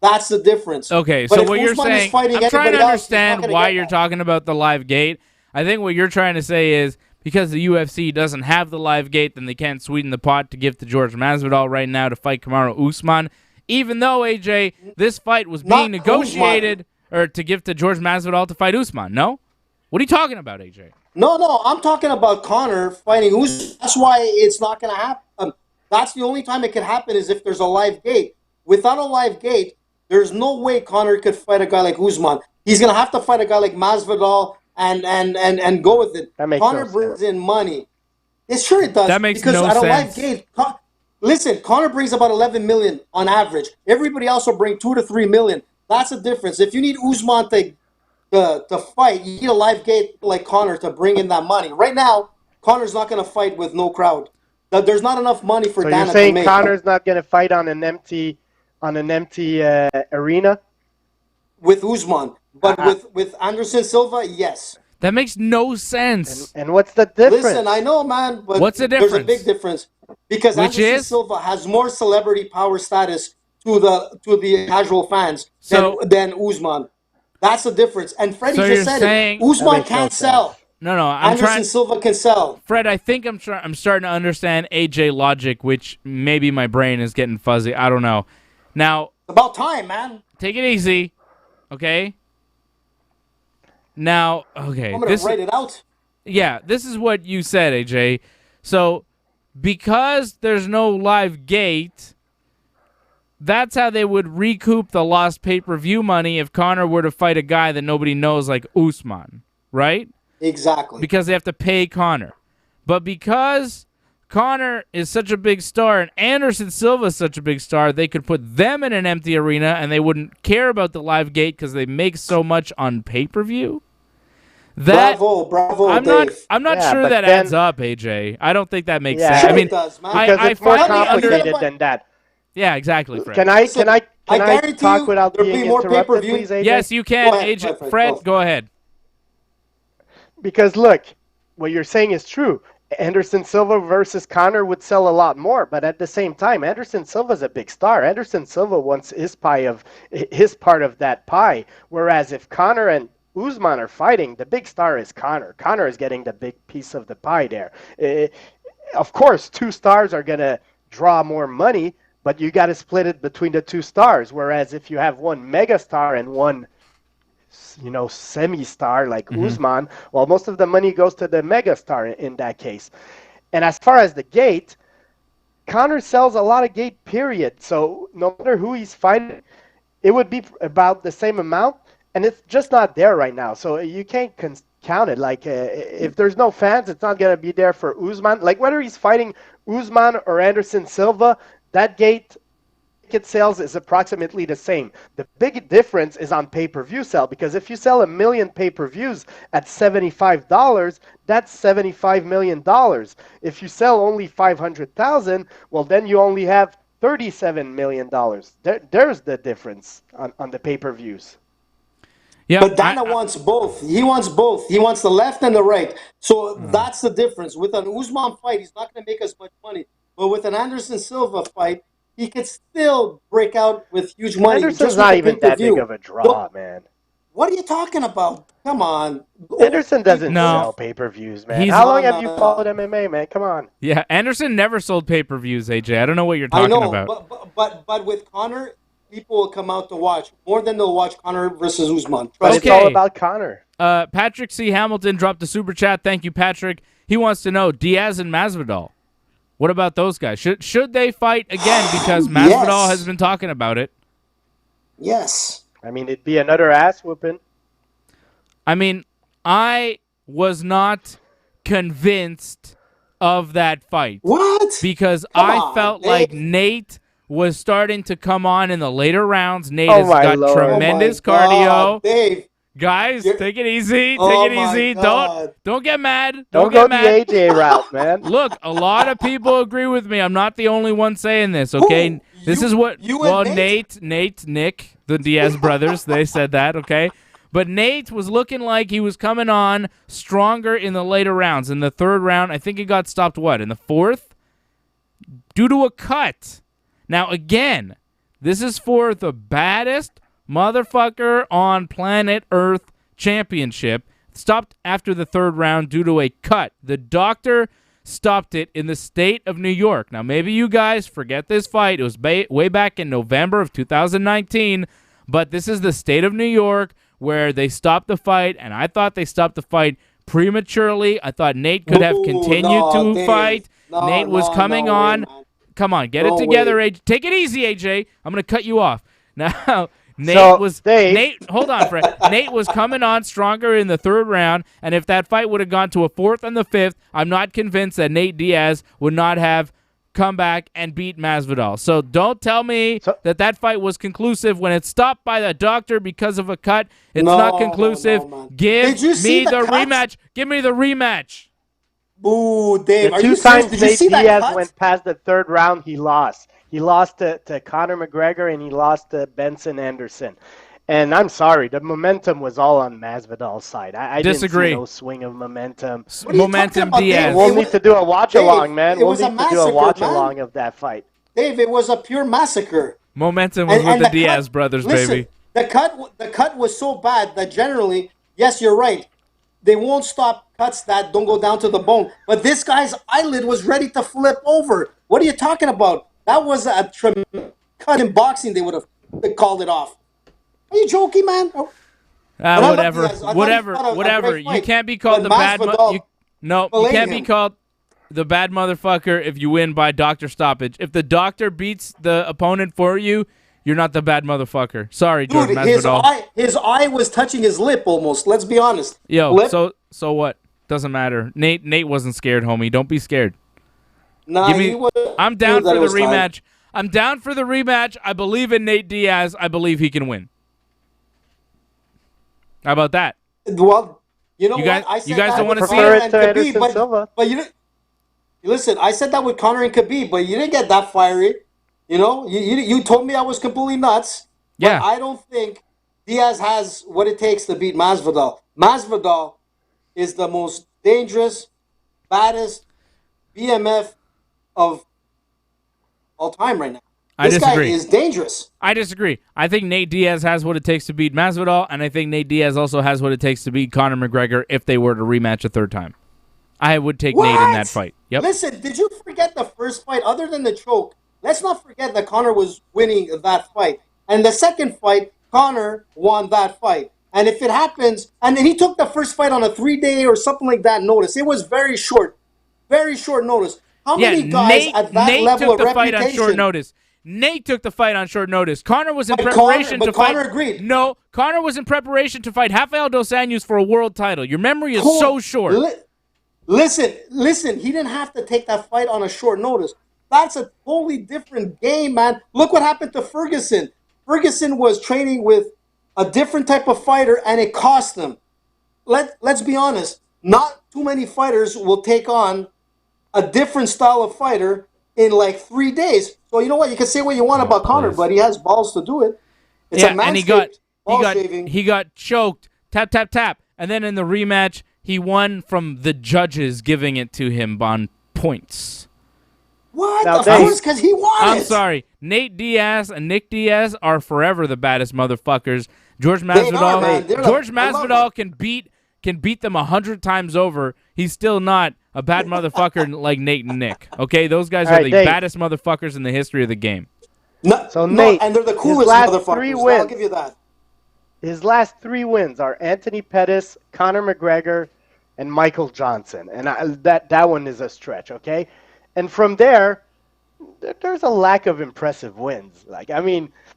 That's the difference. Okay, so what you're saying, I'm trying to understand why you're talking about the live gate. I think what you're trying to say is because the UFC doesn't have the live gate, then they can't sweeten the pot to give to George Masvidal right now to fight Kamaru Usman. Even though, AJ, this fight was being negotiated or to give to George Masvidal to fight Usman, no? What are you talking about, AJ? No, I'm talking about Conor fighting Usman. That's why it's not going to happen. That's the only time it can happen is if there's a live gate. Without a live gate, there's no way Conor could fight a guy like Usman. He's going to have to fight a guy like Masvidal and go with it. Conor brings in money. Yes, sure it does. That makes no sense. Because at a live gate, listen, Conor brings about $11 million on average. Everybody else will bring $2 to $3 million. That's the difference. If you need Usman to fight, you need a live gate like Conor to bring in that money. Right now, Conor's not going to fight with no crowd. There's not enough money for Dana to make. So you're saying Conor's not going to fight on an empty arena? With Usman. But with Anderson Silva, yes. That makes no sense. And what's the difference? Listen, I know, man, but what's the difference? There's a big difference. Because Anderson Silva has more celebrity power status to the casual fans than Usman. That's the difference. And Freddie just said it. Usman can't sell. No, Anderson Silva can sell. Fred, I think I'm starting to understand AJ logic, which maybe my brain is getting fuzzy. I don't know. Now, it's about time, man. Take it easy, okay? Now, okay. I'm going to write it out. Yeah, this is what you said, AJ. So, because there's no live gate, that's how they would recoup the lost pay-per-view money if Conor were to fight a guy that nobody knows like Usman, right? Exactly. Because they have to pay Conor. But because Conor is such a big star and Anderson Silva is such a big star, they could put them in an empty arena and they wouldn't care about the live gate because they make so much on pay-per-view. Bravo, Dave. I'm not sure that adds up, AJ. I don't think that makes sense. Sure I mean, it does, man. Because it's more complicated than that. Yeah, exactly, Fred. Can I talk without being interrupted, please, AJ? Yes, you can, AJ. Fred, go ahead. Because look, what you're saying is true. Anderson Silva versus Conor would sell a lot more, but at the same time, Anderson Silva's a big star. Anderson Silva wants his part of that pie. Whereas if Conor and Usman are fighting, the big star is Conor. Conor is getting the big piece of the pie there. Of course, two stars are gonna draw more money, but you got to split it between the two stars. Whereas if you have one mega star and one semi-star like Usman, well, most of the money goes to the mega star in that case. And as far as the gate, Conor sells a lot of gate, period. So no matter who he's fighting, it would be about the same amount, and it's just not there right now. So you can't count it. Like, if there's no fans, it's not going to be there for Usman. Like, whether he's fighting Usman or Anderson Silva, that gate ticket sales is approximately the same. The big difference is on pay-per-view sale, because if you sell 1 million pay-per-views at $75, that's $75 million. If you sell only 500,000, well, then you only have $37 million. There's the difference on the pay-per-views. Yeah, but Dana wants both. He wants both. He wants the left and the right. So that's the difference. With an Usman fight, he's not going to make as much money. But with an Anderson Silva fight, he could still break out with huge money. Anderson's not even that big of a draw, man. What are you talking about? Come on. Anderson doesn't sell pay-per-views, man. How long have you followed MMA, man? Come on. Yeah, Anderson never sold pay-per-views, AJ. I don't know what you're talking about. But with Conor, people will come out to watch more than they'll watch Conor versus Usman. But it's all about Conor. Patrick C. Hamilton dropped a super chat. Thank you, Patrick. He wants to know Diaz and Masvidal. What about those guys? Should they fight again? Because Masvidal has been talking about it. Yes. I mean, it'd be another ass whooping. I mean, I was not convinced of that fight. What? Because I felt like Nate was starting to come on in the later rounds. Nate has got tremendous cardio. Dave. Guys, take it easy. Take it easy. Don't get mad. Don't get go mad. the AJ route, man. Look, a lot of people agree with me. I'm not the only one saying this, okay? This is what Nate, Nick, the Diaz brothers, they said that, okay? But Nate was looking like he was coming on stronger in the later rounds. In the third round, I think he got stopped, in the fourth? Due to a cut. Now, again, this is for the baddest motherfucker on planet Earth championship. Stopped after the third round due to a cut. The doctor stopped it in the state of New York. Now, maybe you guys forget this fight. It was way back in November of 2019, but this is the state of New York where they stopped the fight, and I thought they stopped the fight prematurely. I thought Nate could have continued to fight. Nate was coming on. Come on, get it together, AJ. Take it easy, AJ. I'm going to cut you off. Now, Nate, hold on, Fred. Nate was coming on stronger in the third round, and if that fight would have gone to a fourth and the fifth, I'm not convinced that Nate Diaz would not have come back and beat Masvidal. So don't tell me that fight was conclusive when it's stopped by the doctor because of a cut. It's not conclusive. Give me the rematch. Give me the rematch. Ooh, Dave, the two times Nate Diaz went past the third round, he lost. He lost to Conor McGregor, and he lost to Benson Anderson. And I'm sorry, the momentum was all on Masvidal's side. I disagree. Didn't see no swing of momentum. Momentum Diaz. We'll need to do a watch-along, man. We'll need to do a watch-along of that fight. Dave, it was a pure massacre. Momentum was with the Diaz brothers, baby. The cut was so bad that generally, yes, you're right, they won't stop cuts that don't go down to the bone. But this guy's eyelid was ready to flip over. What are you talking about? That was a tremendous cut in boxing. They would have called it off. Are you joking, man? Whatever. You can't be called the bad. You can't be called the bad motherfucker if you win by doctor stoppage. If the doctor beats the opponent for you, you're not the bad motherfucker. Sorry, George Masvidal. His eye was touching his lip almost. Let's be honest. So what? Doesn't matter. Nate wasn't scared, homie. Don't be scared. Nah, I'm down for the rematch. I'm down for the rematch. I believe in Nate Diaz. I believe he can win. How about that? Well, you know what? I said you guys don't want to see it, Khabib, but you listen. I said that with Conor and Khabib, but you didn't get that fiery. You know, you told me I was completely nuts. Yeah. But I don't think Diaz has what it takes to beat Masvidal. Masvidal is the most dangerous, baddest BMF of all time right now. This guy is dangerous. I disagree. I think Nate Diaz has what it takes to beat Masvidal, and I think Nate Diaz also has what it takes to beat Conor McGregor if they were to rematch a third time. I would take Nate in that fight. Yep. Listen, did you forget the first fight? Other than the choke, let's not forget that Conor was winning that fight. And the second fight, Conor won that fight. And if it happens, and then he took the first fight on a 3-day or something like that notice. It was very short notice. How many guys at that level of reputation? Nate took the fight on short notice. Nate took the fight on short notice. Conor was in preparation to fight. Conor agreed. No, Conor was in preparation to fight Rafael dos Anjos for a world title. Your memory is so short. Listen. He didn't have to take that fight on a short notice. That's a totally different game, man. Look what happened to Ferguson. Ferguson was training with a different type of fighter, and it cost him. Let's be honest. Not too many fighters will take on a different style of fighter in like 3 days. So you know what? You can say what you want about Conor, but he has balls to do it. It's a manscaped ball shaving. He got choked. Tap, tap, tap. And then in the rematch, he won from the judges giving it to him on points. What? Of course, because he won I'm sorry. Nate Diaz and Nick Diaz are forever the baddest motherfuckers. George Masvidal can beat them 100 times over. He's still not a bad motherfucker like Nate and Nick. Okay, those guys are the baddest motherfuckers in the history of the game. Nate, and they're the coolest motherfuckers. I'll give you that. His last 3 wins are Anthony Pettis, Conor McGregor, and Michael Johnson. And that one is a stretch, okay? And from there's a lack of impressive wins.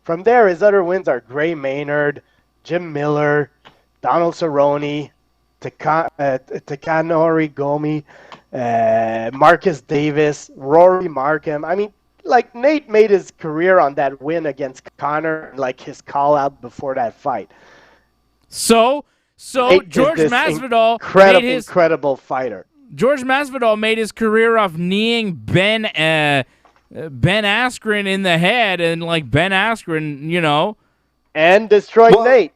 From there, his other wins are Gray Maynard, Jim Miller, Donald Cerrone, Takanori Gomi, Marcus Davis, Rory Markham. Nate made his career on that win against Conor, his call out before that fight. So George Masvidal incredible fighter. George Masvidal made his career off kneeing Ben Askren in the head, and Ben Askren, and destroyed Nate.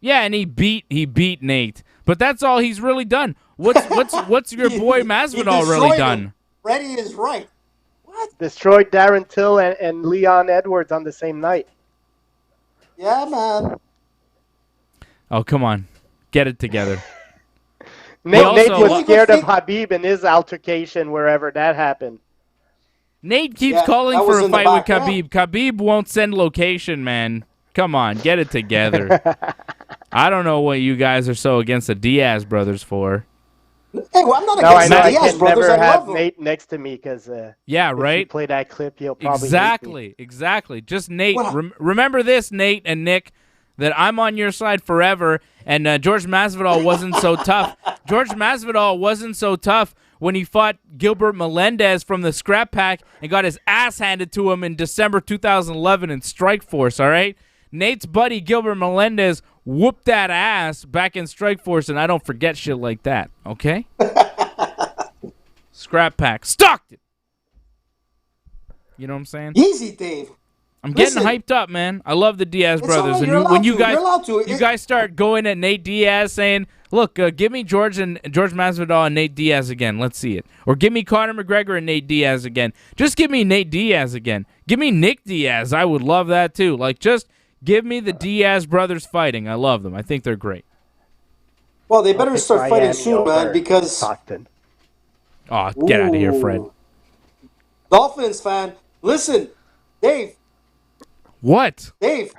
Yeah, and he beat Nate. But that's all he's really done. What's your boy Masvidal really done? Freddie is right. What? Destroyed Darren Till and Leon Edwards on the same night. Yeah, man. Oh, come on. Get it together. Nate was scared of Khabib in his altercation wherever that happened. Nate keeps calling for a fight with Khabib. Khabib won't send location, man. Come on, get it together. I don't know what you guys are so against the Diaz brothers for. Hey, well, I'm not against the Diaz brothers. I never have Nate next to me because if you play that clip, he'll probably hate me. Exactly. Just Nate. Remember this, Nate and Nick, that I'm on your side forever, and George Masvidal wasn't so tough. George Masvidal wasn't so tough when he fought Gilbert Melendez from the Scrap Pack and got his ass handed to him in December 2011 in Strikeforce, all right? Nate's buddy Gilbert Melendez whooped that ass back in Strikeforce, and I don't forget shit like that, okay? Scrap Pack. Stockton! You know what I'm saying? Easy, Dave. I'm getting hyped up, man. I love the Diaz brothers. And when you guys start going at Nate Diaz saying, look, give me George Masvidal and Nate Diaz again. Let's see it. Or give me Conor McGregor and Nate Diaz again. Just give me Nate Diaz again. Give me Nick Diaz. I would love that too. Just give me the Diaz brothers fighting. I love them. I think they're great. Well, they better start fighting soon, man, because... Oh, get out of here, Fred. Dolphins fan. Listen, Dave. What? Dave.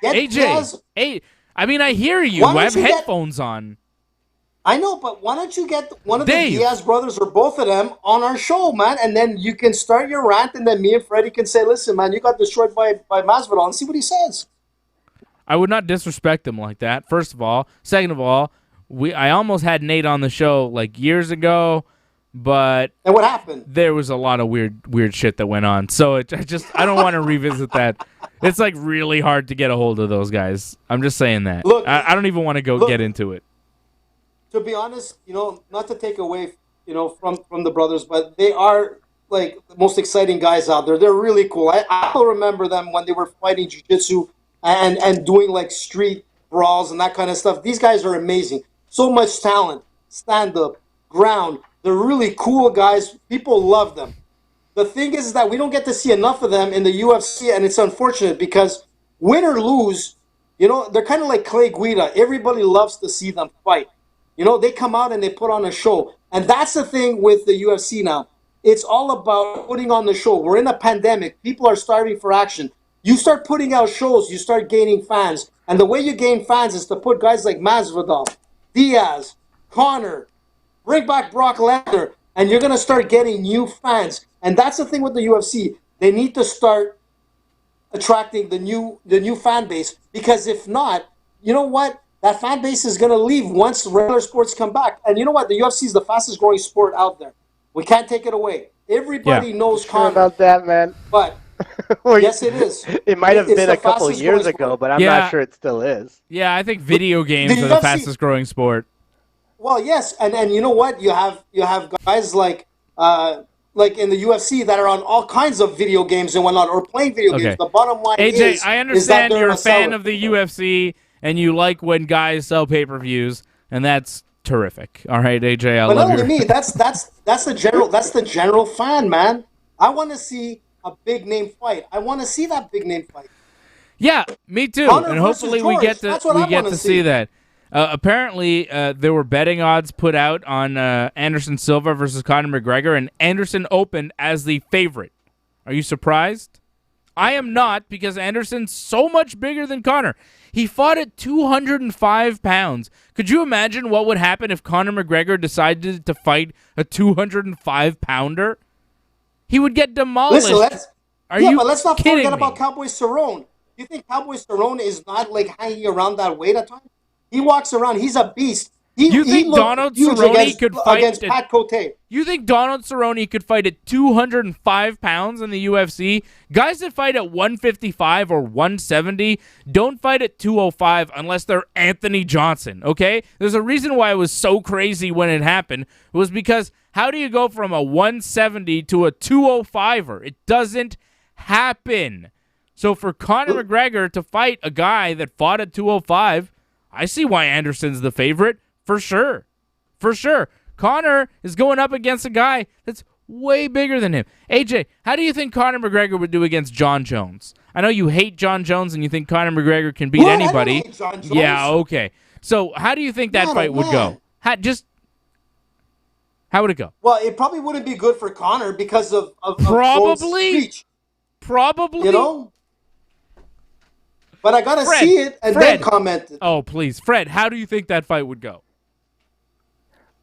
AJ. I hear you. I have headphones on. I know, but why don't you get one of the Diaz brothers or both of them on our show, man, and then you can start your rant, and then me and Freddie can say, listen, man, you got destroyed by Masvidal, and see what he says. I would not disrespect him like that, first of all. Second of all, I almost had Nate on the show years ago, but... And what happened? There was a lot of weird shit that went on, so I don't want to revisit that. It's really hard to get a hold of those guys. I'm just saying that. Look, I don't even want to get into it. To be honest, not to take away, from the brothers, but they are the most exciting guys out there. They're really cool. I still remember them when they were fighting jiu-jitsu and doing street brawls and that kind of stuff. These guys are amazing. So much talent, stand-up, ground. They're really cool guys. People love them. The thing is that we don't get to see enough of them in the UFC, and it's unfortunate because win or lose, they're kind of like Clay Guida. Everybody loves to see them fight. They come out and they put on a show. And that's the thing with the UFC now. It's all about putting on the show. We're in a pandemic. People are starving for action. You start putting out shows, you start gaining fans. And the way you gain fans is to put guys like Masvidal, Diaz, Conor, bring back Brock Lesnar, and you're going to start getting new fans. And that's the thing with the UFC. They need to start attracting the new fan base, because if not, you know what? That fan base is going to leave once regular sports come back. And you know what? The UFC is the fastest growing sport out there. We can't take it away. Everybody knows Conor. Sure about that, man. But yes, it is. It might have been a couple years ago, but I'm not sure it still is. Yeah, I think video games are the fastest growing sport. Well, yes, and you know what? You have guys like in the UFC that are on all kinds of video games and whatnot, or playing video games. The bottom line AJ, I understand you're a fan of the UFC and you like when guys sell pay-per-views, and that's terrific. All right, AJ, I love you. But not only me, that's the general fan, man. I want to see a big name fight. I want to see that big name fight. Yeah, me too. Conor and hopefully George. we get to see that. Apparently, there were betting odds put out on Anderson Silva versus Conor McGregor, and Anderson opened as the favorite. Are you surprised? I am not, because Anderson's so much bigger than Conor. He fought at 205 pounds. Could you imagine what would happen if Conor McGregor decided to fight a 205-pounder? He would get demolished. Listen, but let's not forget me? about Cowboy Cerrone. You think Cowboy Cerrone is not like hanging around that weight at times? He walks around. He's a beast. You think Donald Cerrone could fight against Pat Cote? You think Donald Cerrone could fight at 205 pounds in the UFC? Guys that fight at 155 or 170 don't fight at 205 unless they're Anthony Johnson, okay? There's a reason why it was so crazy when it happened. It was because how do you go from a 170 to a 205er? It doesn't happen. So for Conor McGregor to fight a guy that fought at 205, I see why Anderson's the favorite. For sure. For sure. Conor is going up against a guy that's way bigger than him. AJ, how do you think Conor McGregor would do against John Jones? I know you hate John Jones and you think Conor McGregor can beat anybody. I don't hate John Jones. Yeah, okay. So how do you think that fight would go? How would it go? Well, it probably wouldn't be good for Conor because of Jones' speech. Probably. You know? But I got to see it and then comment. Oh, please. Fred, how do you think that fight would go?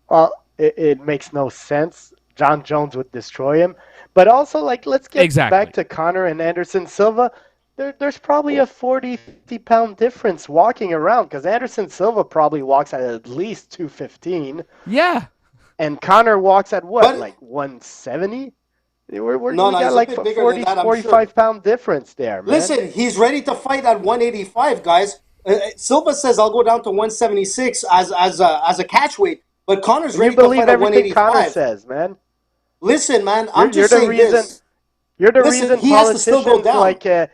Well, it makes no sense. John Jones would destroy him. But also, let's get back to Conor and Anderson Silva. There's probably a 40, 50-pound difference walking around, because Anderson Silva probably walks at least 215. Yeah. And Conor walks at what, 170? We got like a 40, 45-pound difference there, man. Listen, he's ready to fight at 185, guys. Silva says I'll go down to 176 as a catch weight, but Conor's ready to fight at 185. Conor says, man. Listen, man, I'm just saying this. You're the reason politicians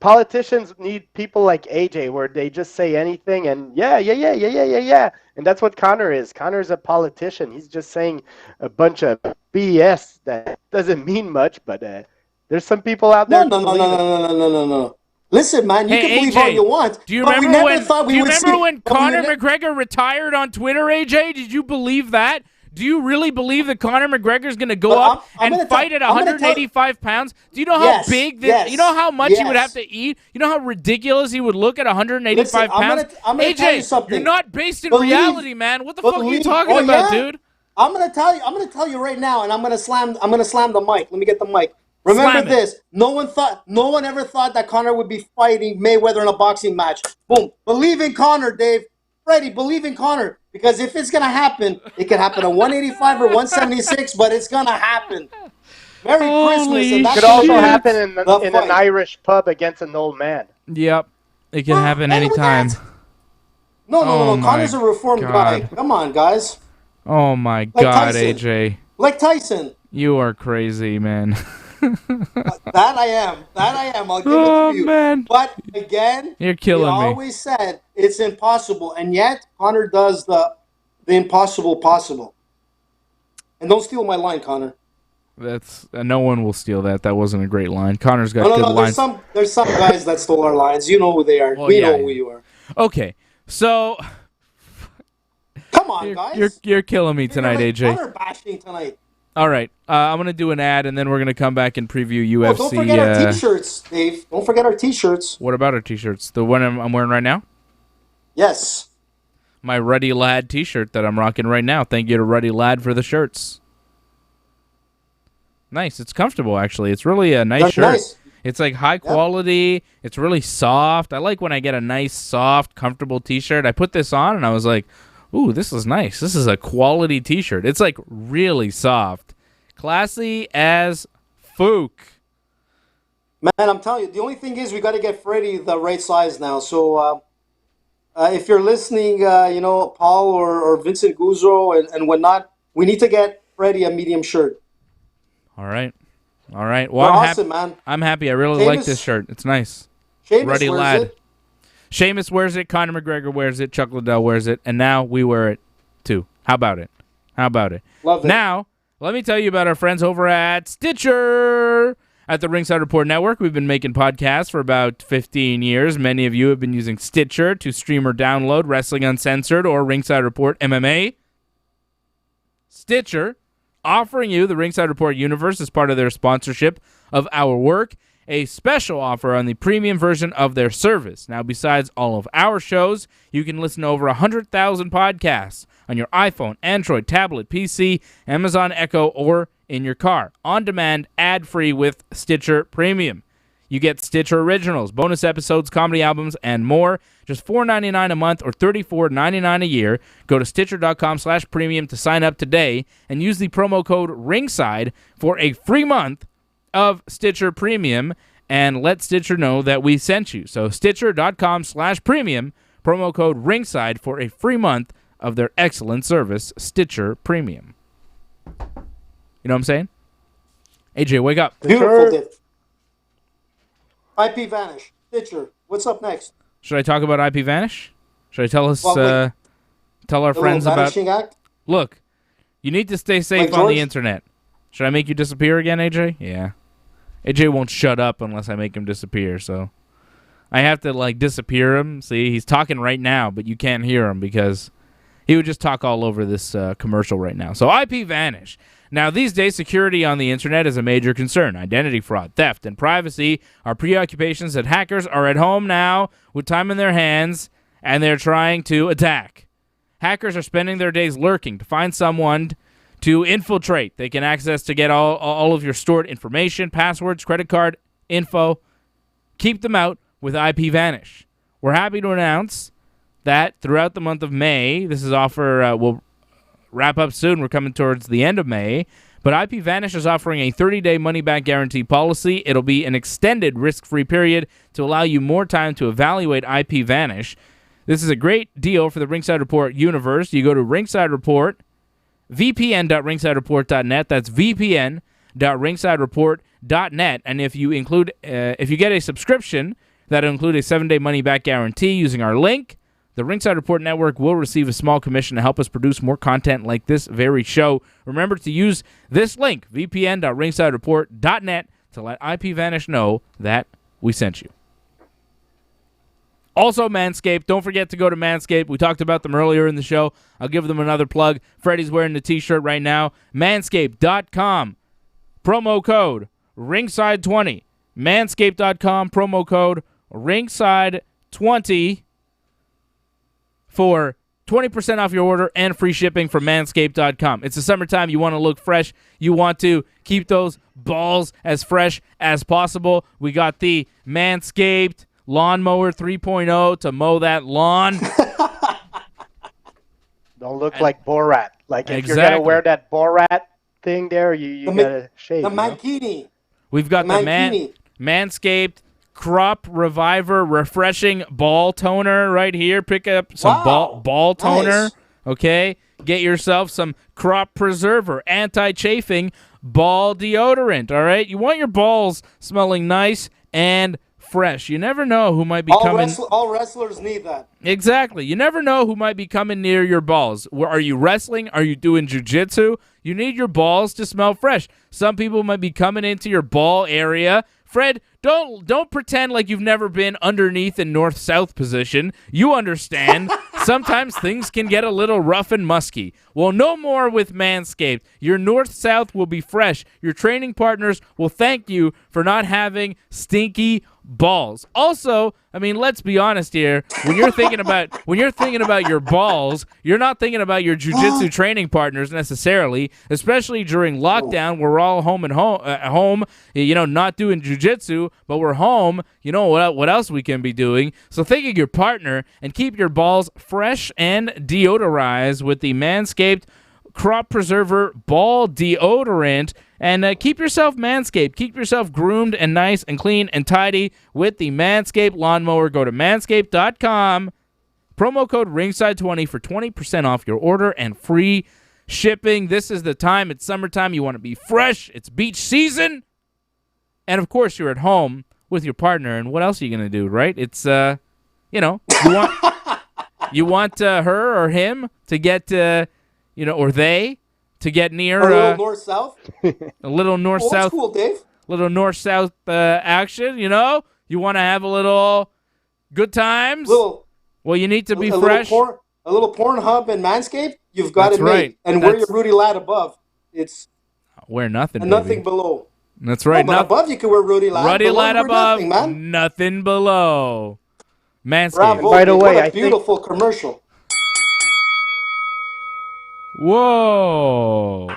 politicians need people like AJ, where they just say anything and yeah. And that's what Conor is. Conor's a politician. He's just saying a bunch of BS that doesn't mean much, but there's some people out there. No. Listen, man, you can believe AJ, all you want. Do you remember when Conor McGregor retired on Twitter, AJ? Did you believe that? Do you really believe that Conor McGregor is going to go up and fight at 185 pounds? Do you know how big this? You know how much he would have to eat? You know how ridiculous he would look at 185 pounds? I'm gonna tell you something. You're not based in reality, man. What the fuck are you talking about, dude? I'm gonna tell you right now, and I'm gonna slam the mic. Let me get the mic. Remember this. No one ever thought that Conor would be fighting Mayweather in a boxing match. Boom. Believe in Conor, Dave. Freddie, believe in Conor. Because if it's going to happen, it can happen at 185 or 176, but it's going to happen. Merry Christmas. And it could also happen in an Irish pub against an old man. Yep. It can happen anytime. No. Conor's a reformed guy. Come on, guys. Oh, my God, AJ. Like Tyson. You are crazy, man. That I am. I'll give it to you. Man. But again, you're killing me. He always said it's impossible, and yet Conor does the impossible possible. And don't steal my line, Conor. That's no one will steal that. That wasn't a great line. Conor's got good lines. There's some guys that stole our lines. You know who they are. We know who you are. Okay, so come on, guys. You're killing me tonight, AJ. Conor bashing tonight. All right. I'm going to do an ad, and then we're going to come back and preview UFC. Oh, don't forget our T-shirts, Dave. Don't forget our T-shirts. What about our T-shirts? The one I'm wearing right now? Yes. My Ruddy Lad T-shirt that I'm rocking right now. Thank you to Ruddy Lad for the shirts. Nice. It's comfortable, actually. It's really a nice shirt. Nice. It's like high quality. It's really soft. I like when I get a nice, soft, comfortable T-shirt. I put this on, and I was like, ooh, this is nice. This is a quality T-shirt. It's like really soft. Classy as fook. Man, I'm telling you, the only thing is we got to get Freddie the right size now. So if you're listening, Paul or Vincent Guzzo and whatnot, we need to get Freddie a medium shirt. All right. Well, I'm awesome, man. I'm happy. I really like this shirt. It's nice. Ruddy Lad. It. Sheamus wears it. Conor McGregor wears it. Chuck Liddell wears it. And now we wear it, too. How about it? Love it. Now, let me tell you about our friends over at Stitcher. At the Ringside Report Network, we've been making podcasts for about 15 years. Many of you have been using Stitcher to stream or download Wrestling Uncensored or Ringside Report MMA. Stitcher, offering you the Ringside Report Universe as part of their sponsorship of our work, a special offer on the premium version of their service. Now, besides all of our shows, you can listen to over 100,000 podcasts on your iPhone, Android, tablet, PC, Amazon Echo, or in your car. On demand, ad-free with Stitcher Premium. You get Stitcher Originals, bonus episodes, comedy albums, and more. Just $4.99 a month or $34.99 a year. Go to Stitcher.com/premium to sign up today and use the promo code RINGSIDE for a free month of Stitcher Premium and let Stitcher know that we sent you. So Stitcher.com/premium, promo code RINGSIDE for a free month of their excellent service, Stitcher Premium. You know what I'm saying? AJ, wake up. Beautiful, Dave. IP Vanish. Stitcher. What's up next? Should I talk about IP Vanish? Should I tell us, tell our friends about... Act? Look, you need to stay safe on the internet. Should I make you disappear again, AJ? Yeah. AJ won't shut up unless I make him disappear, so... I have to, disappear him. See, he's talking right now, but you can't hear him because he would just talk all over this commercial right now. So IP Vanish. Now, these days, security on the internet is a major concern. Identity fraud, theft, and privacy are preoccupations that hackers are at home now with time in their hands, and they're trying to attack. Hackers are spending their days lurking to find someone to infiltrate. They can access to get all of your stored information, passwords, credit card info. Keep them out with IP Vanish. We're happy to announce that throughout the month of May, this is offer will wrap up soon. We're coming towards the end of May. But IP Vanish is offering a 30-day money-back guarantee policy. It'll be an extended risk-free period to allow you more time to evaluate IP Vanish. This is a great deal for the Ringside Report universe. You go to Ringside Report, vpn.ringsidereport.net. That's vpn.ringsidereport.net. And if you get a subscription, that'll include a 7-day money-back guarantee using our link. The Ringside Report Network will receive a small commission to help us produce more content like this very show. Remember to use this link, vpn.ringsidereport.net, to let IP Vanish know that we sent you. Also, Manscaped. Don't forget to go to Manscaped. We talked about them earlier in the show. I'll give them another plug. Freddie's wearing the T-shirt right now. Manscaped.com. Promo code Ringside20. Manscaped.com. Promo code Ringside20. For 20% off your order and free shipping from Manscaped.com. It's the summertime. You want to look fresh. You want to keep those balls as fresh as possible. We got the Manscaped Lawnmower 3.0 to mow that lawn. Don't look like Borat. If you're going to wear that Borat thing there, you got to shave. The Mankini. We've got the Manscaped Crop Reviver Refreshing Ball Toner right here. Pick up some ball toner, nice. Okay? Get yourself some Crop Preserver Anti-Chafing Ball Deodorant, all right? You want your balls smelling nice and fresh. You never know who might be coming. All wrestlers need that. Exactly. You never know who might be coming near your balls. Are you wrestling? Are you doing jiu-jitsu? You need your balls to smell fresh. Some people might be coming into your ball area. Fred, don't pretend like you've never been underneath in north-south position. You understand. sometimes things can get a little rough and musky. Well, no more with Manscaped. Your north-south will be fresh. Your training partners will thank you for not having stinky balls. Also, I mean, let's be honest here. When you're thinking about your balls, you're not thinking about your jiu-jitsu training partners necessarily, especially during lockdown. We're all home at home, not doing jiu-jitsu, but we're home. You know what else we can be doing? So think of your partner and keep your balls fresh and deodorized with the Manscaped Crop Preserver Ball Deodorant. And keep yourself manscaped. Keep yourself groomed and nice and clean and tidy with the Manscaped Lawnmower. Go to manscaped.com. Promo code Ringside20 for 20% off your order and free shipping. This is the time. It's summertime. You want to be fresh. It's beach season. And, of course, you're at home with your partner. And what else are you going to do, right? It's, you want her or him to get, or they to get near a little north-south. A little north-south. That's cool, Dave. Little north-south action, You want to have a little good times. Well, you need to be fresh. A little Pornhub and Manscaped, you've got it made. Right. And wear your Rudy Lad above. It's wear nothing, and nothing below. That's right. No, but above you can wear Rudy Lad. Rudy Lad above, nothing, man. Nothing below. Manscaped. Bravo, by the way, a beautiful commercial. Whoa.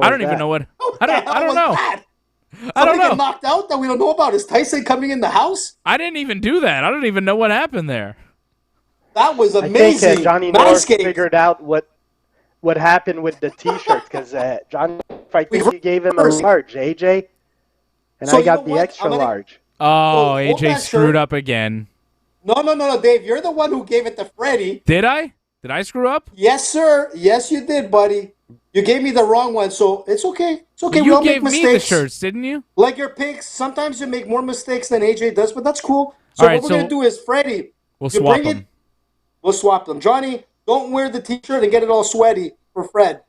I don't even know what. I don't know. I don't know. Get knocked out that we don't know about. Is Tyson coming in the house? I didn't even do that. I don't even know what happened there. That was amazing. I think Johnny North figured out what happened with the T-shirts because Johnny, I think he gave him a large, AJ, and so I got the extra large. Oh, AJ screwed up again. No, Dave. You're the one who gave it to Freddie. Did I? Did I screw up? Yes, sir. Yes, you did, buddy. You gave me the wrong one, so it's okay. It's okay. We all make mistakes. You gave me the shirts, didn't you? Like your picks. Sometimes you make more mistakes than AJ does, but that's cool. So what we're going to do is, Freddie, we'll swap them. We'll swap them. Johnny, don't wear the T-shirt and get it all sweaty for Fred.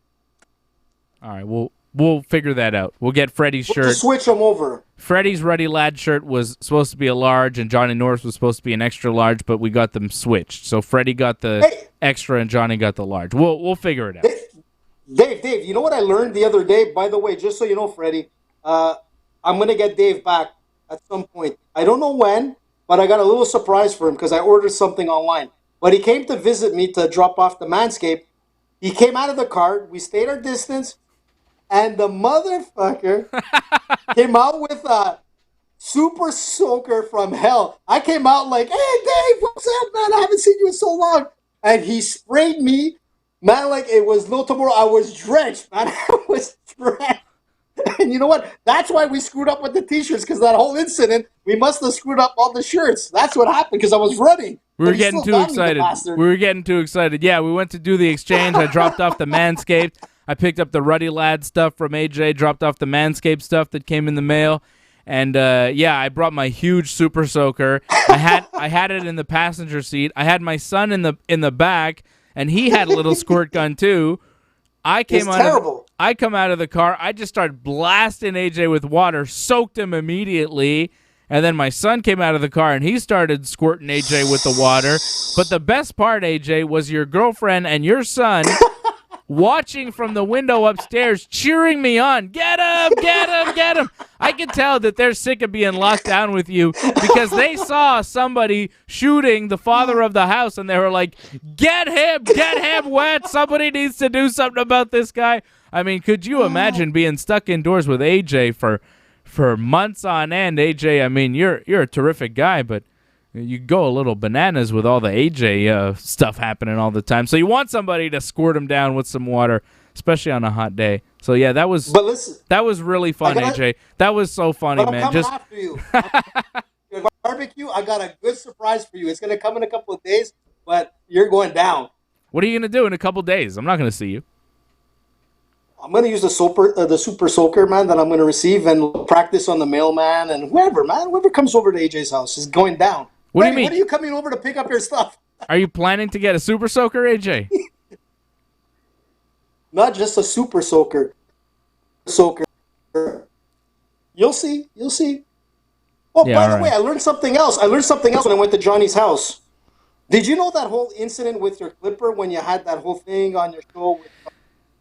All right, we'll figure that out. We'll get Freddie's shirt. Just switch them over. Freddie's Ruddy Lad shirt was supposed to be a large, and Johnny North was supposed to be an extra large, but we got them switched. So Freddie got the extra, and Johnny got the large. We'll figure it out. Dave, you know what I learned the other day? By the way, just so you know, Freddie, I'm going to get Dave back at some point. I don't know when, but I got a little surprise for him because I ordered something online. But he came to visit me to drop off the Manscaped. He came out of the car. We stayed our distance. And the motherfucker came out with a super soaker from hell. I came out like, hey, Dave, what's up, man? I haven't seen you in so long. And he sprayed me, man, like it was no tomorrow. I was drenched, man. I was drenched. And you know what? That's why we screwed up with the T-shirts, because that whole incident, we must have screwed up all the shirts. That's what happened, because I was running. We were getting too excited. Yeah, we went to do the exchange. I dropped off the Manscaped. I picked up the Ruddy Lad stuff from AJ, dropped off the Manscaped stuff that came in the mail. And, I brought my huge super soaker. I had it in the passenger seat. I had my son in the back, and he had a little squirt gun, too. I come out of the car. I just started blasting AJ with water, soaked him immediately. And then my son came out of the car, and he started squirting AJ with the water. But the best part, AJ, was your girlfriend and your son watching from the window upstairs, cheering me on. Get him, get him, get him. I could tell that they're sick of being locked down with you because they saw somebody shooting the father of the house, and they were like, get him wet. Somebody needs to do something about this guy. I mean, could you imagine being stuck indoors with AJ for months on end? AJ, I mean, you're a terrific guy, but you go a little bananas with all the AJ stuff happening all the time. So you want somebody to squirt him down with some water, especially on a hot day. So yeah, that was really fun, AJ. That was so funny, man. Coming after you. Your barbecue, I got a good surprise for you. It's gonna come in a couple of days, but you're going down. What are you gonna do in a couple of days? I'm not gonna see you. I'm gonna use the super soaker, man, that I'm gonna receive and practice on the mailman and whoever comes over to AJ's house is going down. What do you mean? When are you coming over to pick up your stuff? Are you planning to get a super soaker, AJ? Not just a super soaker. You'll see. Oh, yeah, by the way, I learned something else. When I went to Johnny's house. Did you know that whole incident with your clipper when you had that whole thing on your show?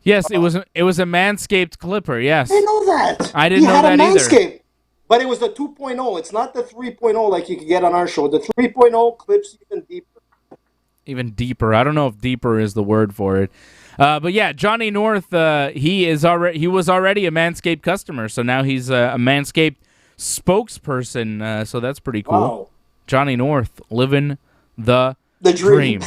Yes, it was a Manscaped clipper. I didn't Yes, know that. I He didn't know had a that either. Manscaped. But it was the 2.0. It's not the 3.0 like you could get on our show. The 3.0 clips even deeper. Even deeper. I don't know if deeper is the word for it. But yeah, Johnny North, he was already a Manscaped customer, so now he's a Manscaped spokesperson. So that's pretty cool. Wow. Johnny North living the dream.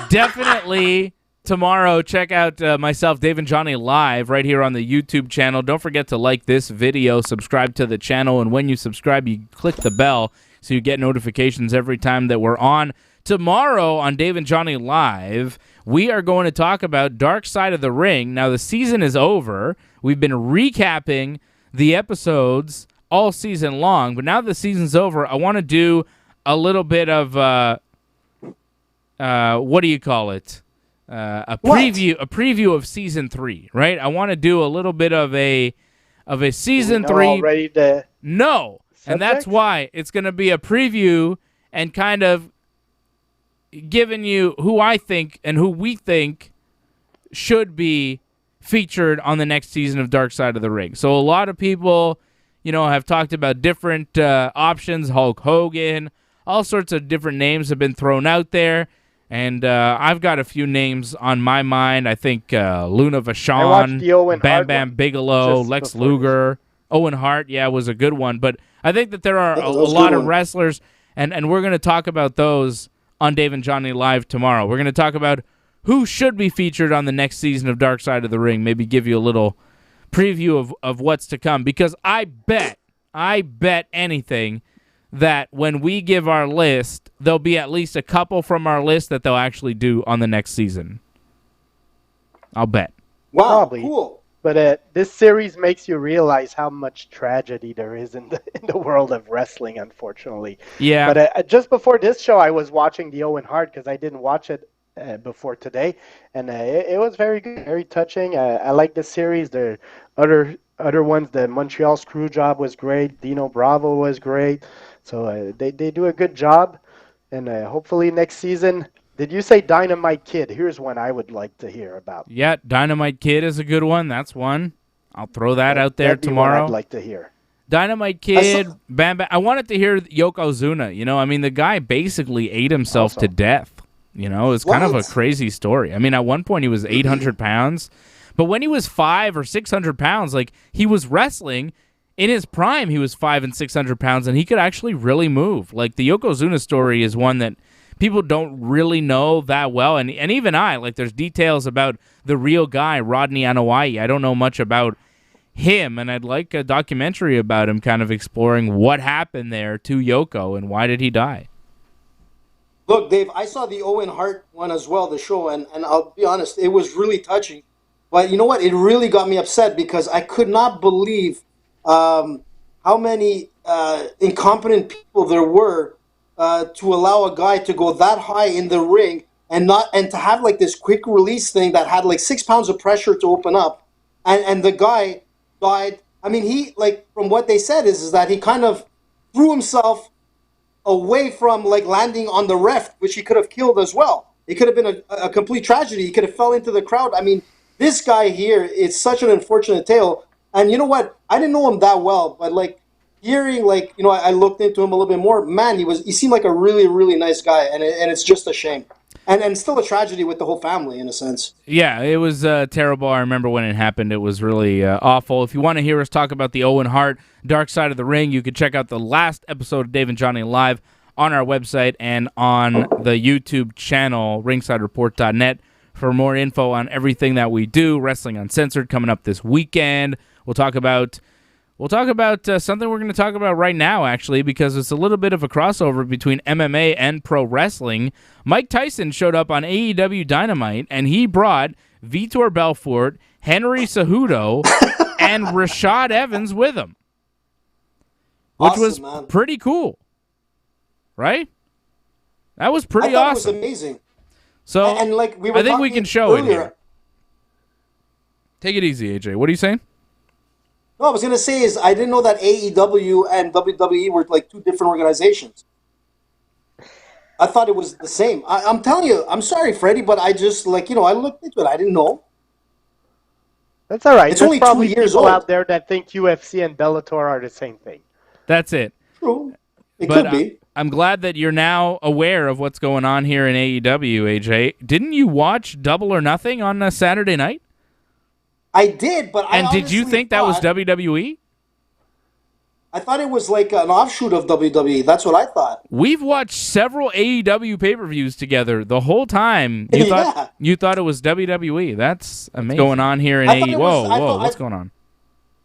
Definitely tomorrow, check out myself, Dave and Johnny live right here on the YouTube channel. Don't forget to like this video, subscribe to the channel, and when you subscribe, you click the bell so you get notifications every time that we're on. Tomorrow on Dave and Johnny Live, we are going to talk about Dark Side of the Ring. Now, the season is over. We've been recapping the episodes all season long, but now the season's over, I want to do a little bit of, what do you call it? A preview of season 3, right? I want to do a little bit of a season 3. Already the no, subject? And that's why it's going to be a preview and kind of giving you who I think and who we think should be featured on the next season of Dark Side of the Ring. So a lot of people, have talked about different options. Hulk Hogan, all sorts of different names have been thrown out there. And I've got a few names on my mind. I think Luna Vachon, Bam Bam Bigelow, Lex Luger, Owen Hart, was a good one. But I think that there are a lot of wrestlers, and we're going to talk about those on Dave and Johnny Live tomorrow. We're going to talk about who should be featured on the next season of Dark Side of the Ring, maybe give you a little preview of what's to come, because I bet anything that when we give our list, there'll be at least a couple from our list that they'll actually do on the next season. I'll bet. Wow, probably. Cool. But this series makes you realize how much tragedy there is in the world of wrestling, unfortunately. Yeah. But just before this show, I was watching the Owen Hart because I didn't watch it before today, and it was very good, very touching. I like the series. The other ones, the Montreal Screwjob was great. Dino Bravo was great. So they do a good job, and hopefully next season. Did you say Dynamite Kid? Here's one I would like to hear about. Yeah, Dynamite Kid is a good one. That's one. I'll throw that out there tomorrow. One I'd like to hear. Dynamite Kid, Bam Bam. I wanted to hear Yokozuna. The guy basically ate himself to death. It's kind of a crazy story. At one point he was 800 pounds, but when he was 500 or 600 pounds, like he was wrestling. In his prime, he was 500 and 600 pounds, and he could actually really move. Like the Yokozuna story is one that people don't really know that well, and even I, like there's details about the real guy, Rodney Anoa'i. I don't know much about him, and I'd like a documentary about him kind of exploring what happened there to Yoko and why did he die. Look, Dave, I saw the Owen Hart one as well, the show, and I'll be honest, it was really touching. But you know what? It really got me upset because I could not believe how many incompetent people there were to allow a guy to go that high in the ring and to have like this quick release thing that had like 6 pounds of pressure to open up, and the guy died. He, like, from what they said is that he kind of threw himself away from like landing on the ref, which he could have killed as well. It could have been a complete tragedy. He could have fell into the crowd. This guy here, it's such an unfortunate tale. And you know what? I didn't know him that well, but like hearing, like, I looked into him a little bit more. Man, he seemed like a really, really nice guy, and it's just a shame. And still a tragedy with the whole family, in a sense. Yeah, it was terrible. I remember when it happened. It was really awful. If you want to hear us talk about the Owen Hart Dark Side of the Ring, you can check out the last episode of Dave and Johnny Live on our website and on the YouTube channel, ringsidereport.net, for more info on everything that we do. Wrestling Uncensored coming up this weekend. We'll talk about something we're going to talk about right now, actually, because it's a little bit of a crossover between MMA and pro wrestling. Mike Tyson showed up on AEW Dynamite, and he brought Vitor Belfort, Henry Cejudo, and Rashad Evans with him, which was pretty cool, right? That was pretty awesome. It was amazing. So and like I think we can show it here. Take it easy, AJ. What are you saying? No, I was going to say is I didn't know that AEW and WWE were like two different organizations. I thought it was the same. I'm telling you, I'm sorry, Freddie, but I just I looked into it. I didn't know. That's all right. It's There's only 2 probably years people old out there that think UFC and Bellator are the same thing. That's it. True. It but could be. I'm glad that you're now aware of what's going on here in AEW, AJ. Didn't you watch Double or Nothing on a Saturday night? I did, but and did you think that was WWE? I thought it was like an offshoot of WWE. That's what I thought. We've watched several AEW pay-per-views together the whole time. You thought it was WWE. That's amazing. What's going on here in AEW? Whoa, what's going on?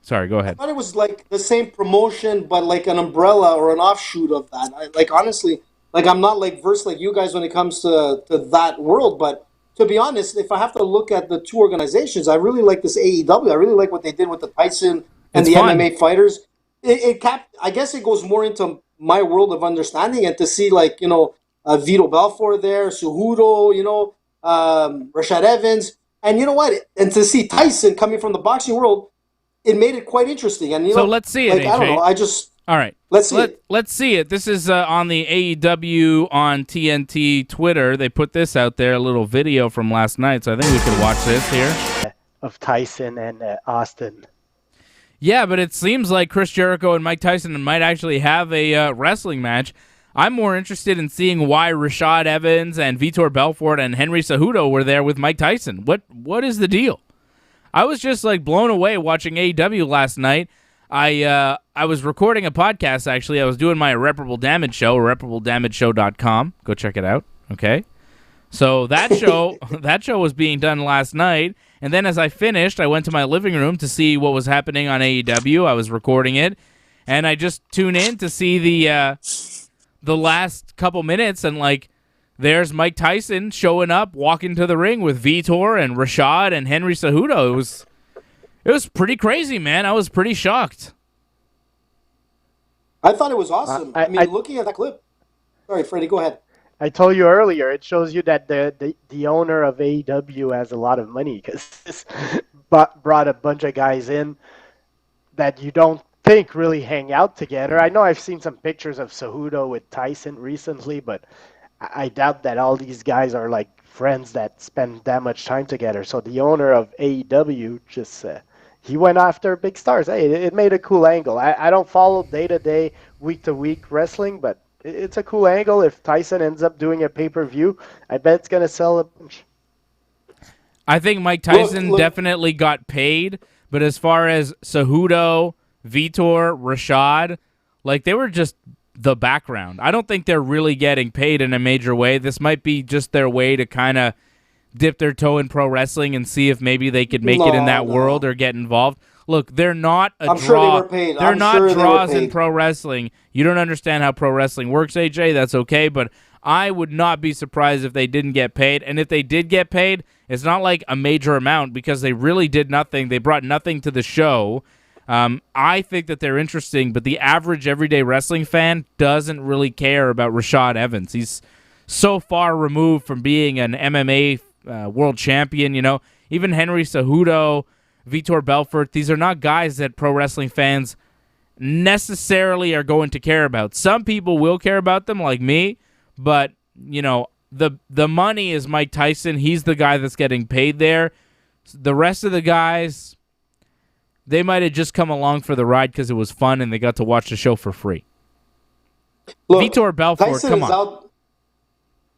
Sorry, go ahead. I thought it was like the same promotion, but like an umbrella or an offshoot of that. Honestly, I'm not like versed like you guys when it comes to that world. But to be honest, if I have to look at the two organizations, I really like this AEW. I really like what they did with the Tyson and the MMA fighters. I guess it goes more into my world of understanding, and to see Vito Belfort there, Cejudo, Rashad Evans, and you know what? And to see Tyson coming from the boxing world, it made it quite interesting. And let's see it. AJ. I don't know. All right. Let's see it. Let's see it. This is on the AEW on TNT Twitter. They put this out there, a little video from last night. So I think we could watch this here of Tyson and Austin. Yeah, but it seems like Chris Jericho and Mike Tyson might actually have a wrestling match. I'm more interested in seeing why Rashad Evans and Vitor Belfort and Henry Cejudo were there with Mike Tyson. What is the deal? I was just blown away watching AEW last night. I was recording a podcast, actually. I was doing my Irreparable Damage show, irreparabledamageshow.com. Go check it out, okay? So that show was being done last night. And then as I finished, I went to my living room to see what was happening on AEW. I was recording it, and I just tuned in to see the last couple minutes, and there's Mike Tyson showing up, walking to the ring with Vitor and Rashad and Henry Cejudo. It was pretty crazy, man. I was pretty shocked. I thought it was awesome. Looking at that clip. Sorry, Freddie, go ahead. I told you earlier, it shows you that the owner of AEW has a lot of money, because this brought a bunch of guys in that you don't think really hang out together. I know I've seen some pictures of Cejudo with Tyson recently, but I doubt that all these guys are friends that spend that much time together. So the owner of AEW just he went after big stars. Hey, it made a cool angle. I don't follow day-to-day, week-to-week wrestling, but it's a cool angle. If Tyson ends up doing a pay-per-view, I bet it's going to sell a bunch. I think Mike Tyson definitely got paid, but as far as Cejudo, Vitor, Rashad, they were just the background. I don't think they're really getting paid in a major way. This might be just their way to kind of dip their toe in pro wrestling and see if maybe they could make it in that world or get involved. Look, they're not a draw. Sure they were paid. They're not draws in pro wrestling. You don't understand how pro wrestling works, AJ. That's okay, but I would not be surprised if they didn't get paid. And if they did get paid, it's not like a major amount, because they really did nothing. They brought nothing to the show. I think that they're interesting, but the average everyday wrestling fan doesn't really care about Rashad Evans. He's so far removed from being an MMA world champion. Even Henry Cejudo, Vitor Belfort, these are not guys that pro wrestling fans necessarily are going to care about. Some people will care about them, like me, but the money is Mike Tyson. He's the guy that's getting paid there. The rest of the guys, they might have just come along for the ride because it was fun and they got to watch the show for free. Look, Vitor Belfort, Tyson come on. Out.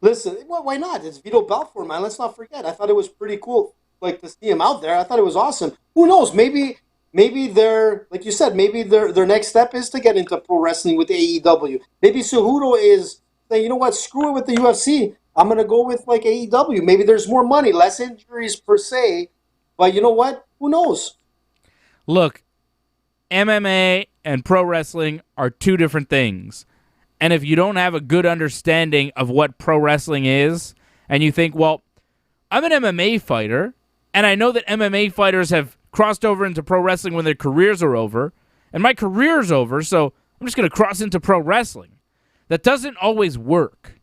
Listen, why not? It's Vito Belfort, man. Let's not forget. I thought it was pretty cool, to see him out there. I thought it was awesome. Who knows? Maybe they're, like you said, maybe their next step is to get into pro wrestling with AEW. Maybe Cejudo is saying, you know what, screw it with the UFC. I'm going to go with AEW. Maybe there's more money, less injuries per se. But you know what? Who knows? Look, MMA and pro wrestling are two different things. And if you don't have a good understanding of what pro wrestling is, and you think, well, I'm an MMA fighter, and I know that MMA fighters have crossed over into pro wrestling when their careers are over, and my career's over, so I'm just going to cross into pro wrestling. That doesn't always work.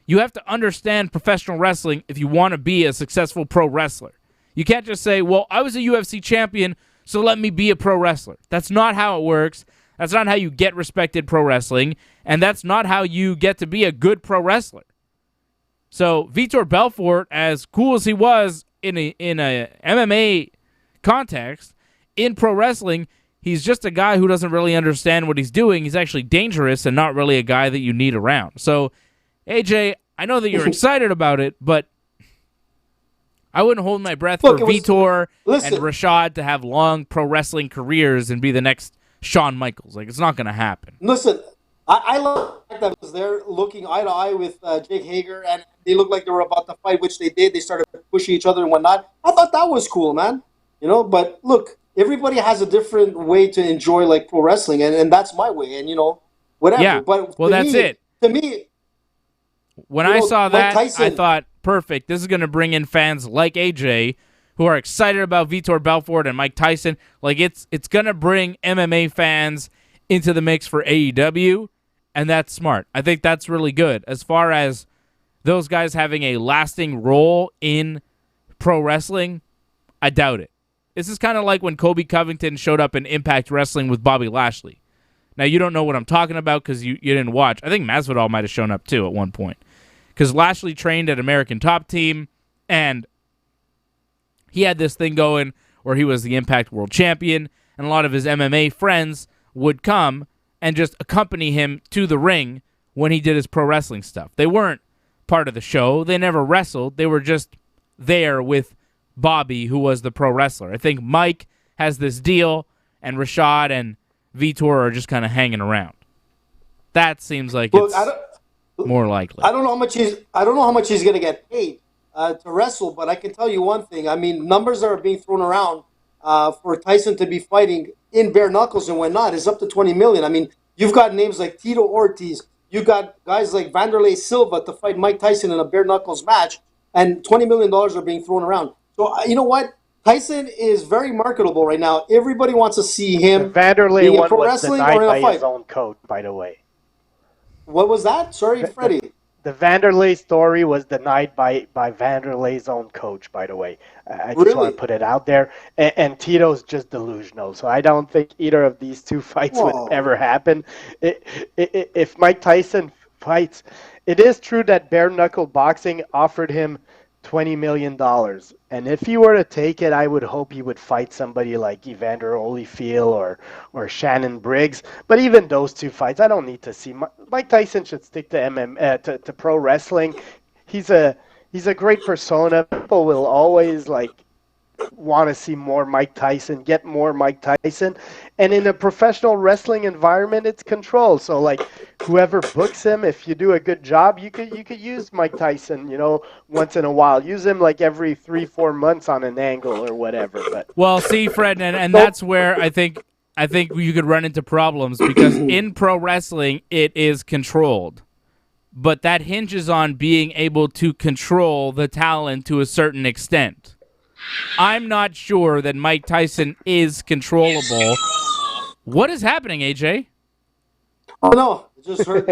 You have to understand professional wrestling if you want to be a successful pro wrestler. You can't just say, well, I was a UFC champion, so let me be a pro wrestler. That's not how it works. That's not how you get respected pro wrestling, and that's not how you get to be a good pro wrestler. So Vitor Belfort, as cool as he was in a MMA context, in pro wrestling, he's just a guy who doesn't really understand what he's doing. He's actually dangerous and not really a guy that you need around. So, AJ, I know that you're excited about it, but I wouldn't hold my breath for Vitor and Rashad to have long pro wrestling careers and be the next Shawn Michaels. Like, it's not going to happen. Listen, I love the fact that I was there looking eye to eye with Jake Hager, and they looked like they were about to fight, which they did. They started pushing each other and whatnot. I thought that was cool, man. You know, but look, everybody has a different way to enjoy like pro wrestling, and that's my way. And whatever. Yeah. But well, that's it. To me, when I saw that, Tyson, I thought, perfect. This is going to bring in fans like AJ who are excited about Vitor Belfort and Mike Tyson. Like it's going to bring MMA fans into the mix for AEW, and that's smart. I think that's really good. As far as those guys having a lasting role in pro wrestling, I doubt it. This is kind of like when Kobe Covington showed up in Impact Wrestling with Bobby Lashley. Now, you don't know what I'm talking about because you didn't watch. I think Masvidal might have shown up, too, at one point. Because Lashley trained at American Top Team, and he had this thing going where he was the Impact World Champion, and a lot of his MMA friends would come and just accompany him to the ring when he did his pro wrestling stuff. They weren't part of the show. They never wrestled. They were just there with Bobby, who was the pro wrestler. I think Mike has this deal, and Rashad and Vitor are just kind of hanging around. That seems like it's more likely. I don't know how much he's going to get paid to wrestle, but I can tell you one thing. I mean, numbers that are being thrown around for Tyson to be fighting in bare knuckles and whatnot is up to $20 million. I mean, you've got names like Tito Ortiz. You've got guys like Vanderlei Silva to fight Mike Tyson in a bare knuckles match, and $20 million are being thrown around. So you know what? Tyson is very marketable right now. Everybody wants to see him. The Vanderlei one was wrestling denied or in a by fight. his own coach, by the way. What was that? Sorry, Freddie. The Vanderlei story was denied by Vanderlei's own coach, by the way. I just want to put it out there. And Tito's just delusional. So I don't think either of these two fights would ever happen. If Mike Tyson fights, it is true that bare knuckle boxing offered him $20 million. And if he were to take it, I would hope he would fight somebody like Evander Holyfield or Shannon Briggs. But even those two fights, I don't need to see. Mike Tyson should stick to to pro wrestling. He's a great persona. People will always want to see more Mike Tyson, get more Mike Tyson. And in a professional wrestling environment, it's controlled. So whoever books him, if you do a good job, you could use Mike Tyson, once in a while. Use him every 3-4 months on an angle or whatever. But well, see, Fred, and that's where I think you could run into problems because in pro wrestling it is controlled. But that hinges on being able to control the talent to a certain extent. I'm not sure that Mike Tyson is controllable. What is happening, AJ? Oh, no. I just heard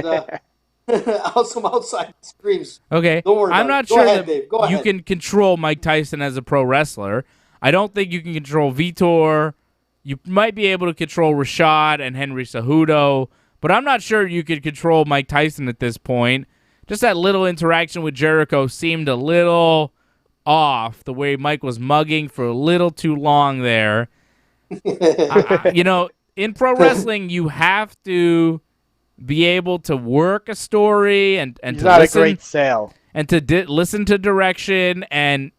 some outside screams. Okay. Don't worry I'm about not it. sure Ahead, that Dave. Go you ahead. can control Mike Tyson as a pro wrestler. I don't think you can control Vitor. You might be able to control Rashad and Henry Cejudo, but I'm not sure you could control Mike Tyson at this point. Just that little interaction with Jericho seemed a little off, the way Mike was mugging for a little too long there. In pro wrestling, you have to be able to work a story and he's to not listen, a great sell. and to listen to direction. And,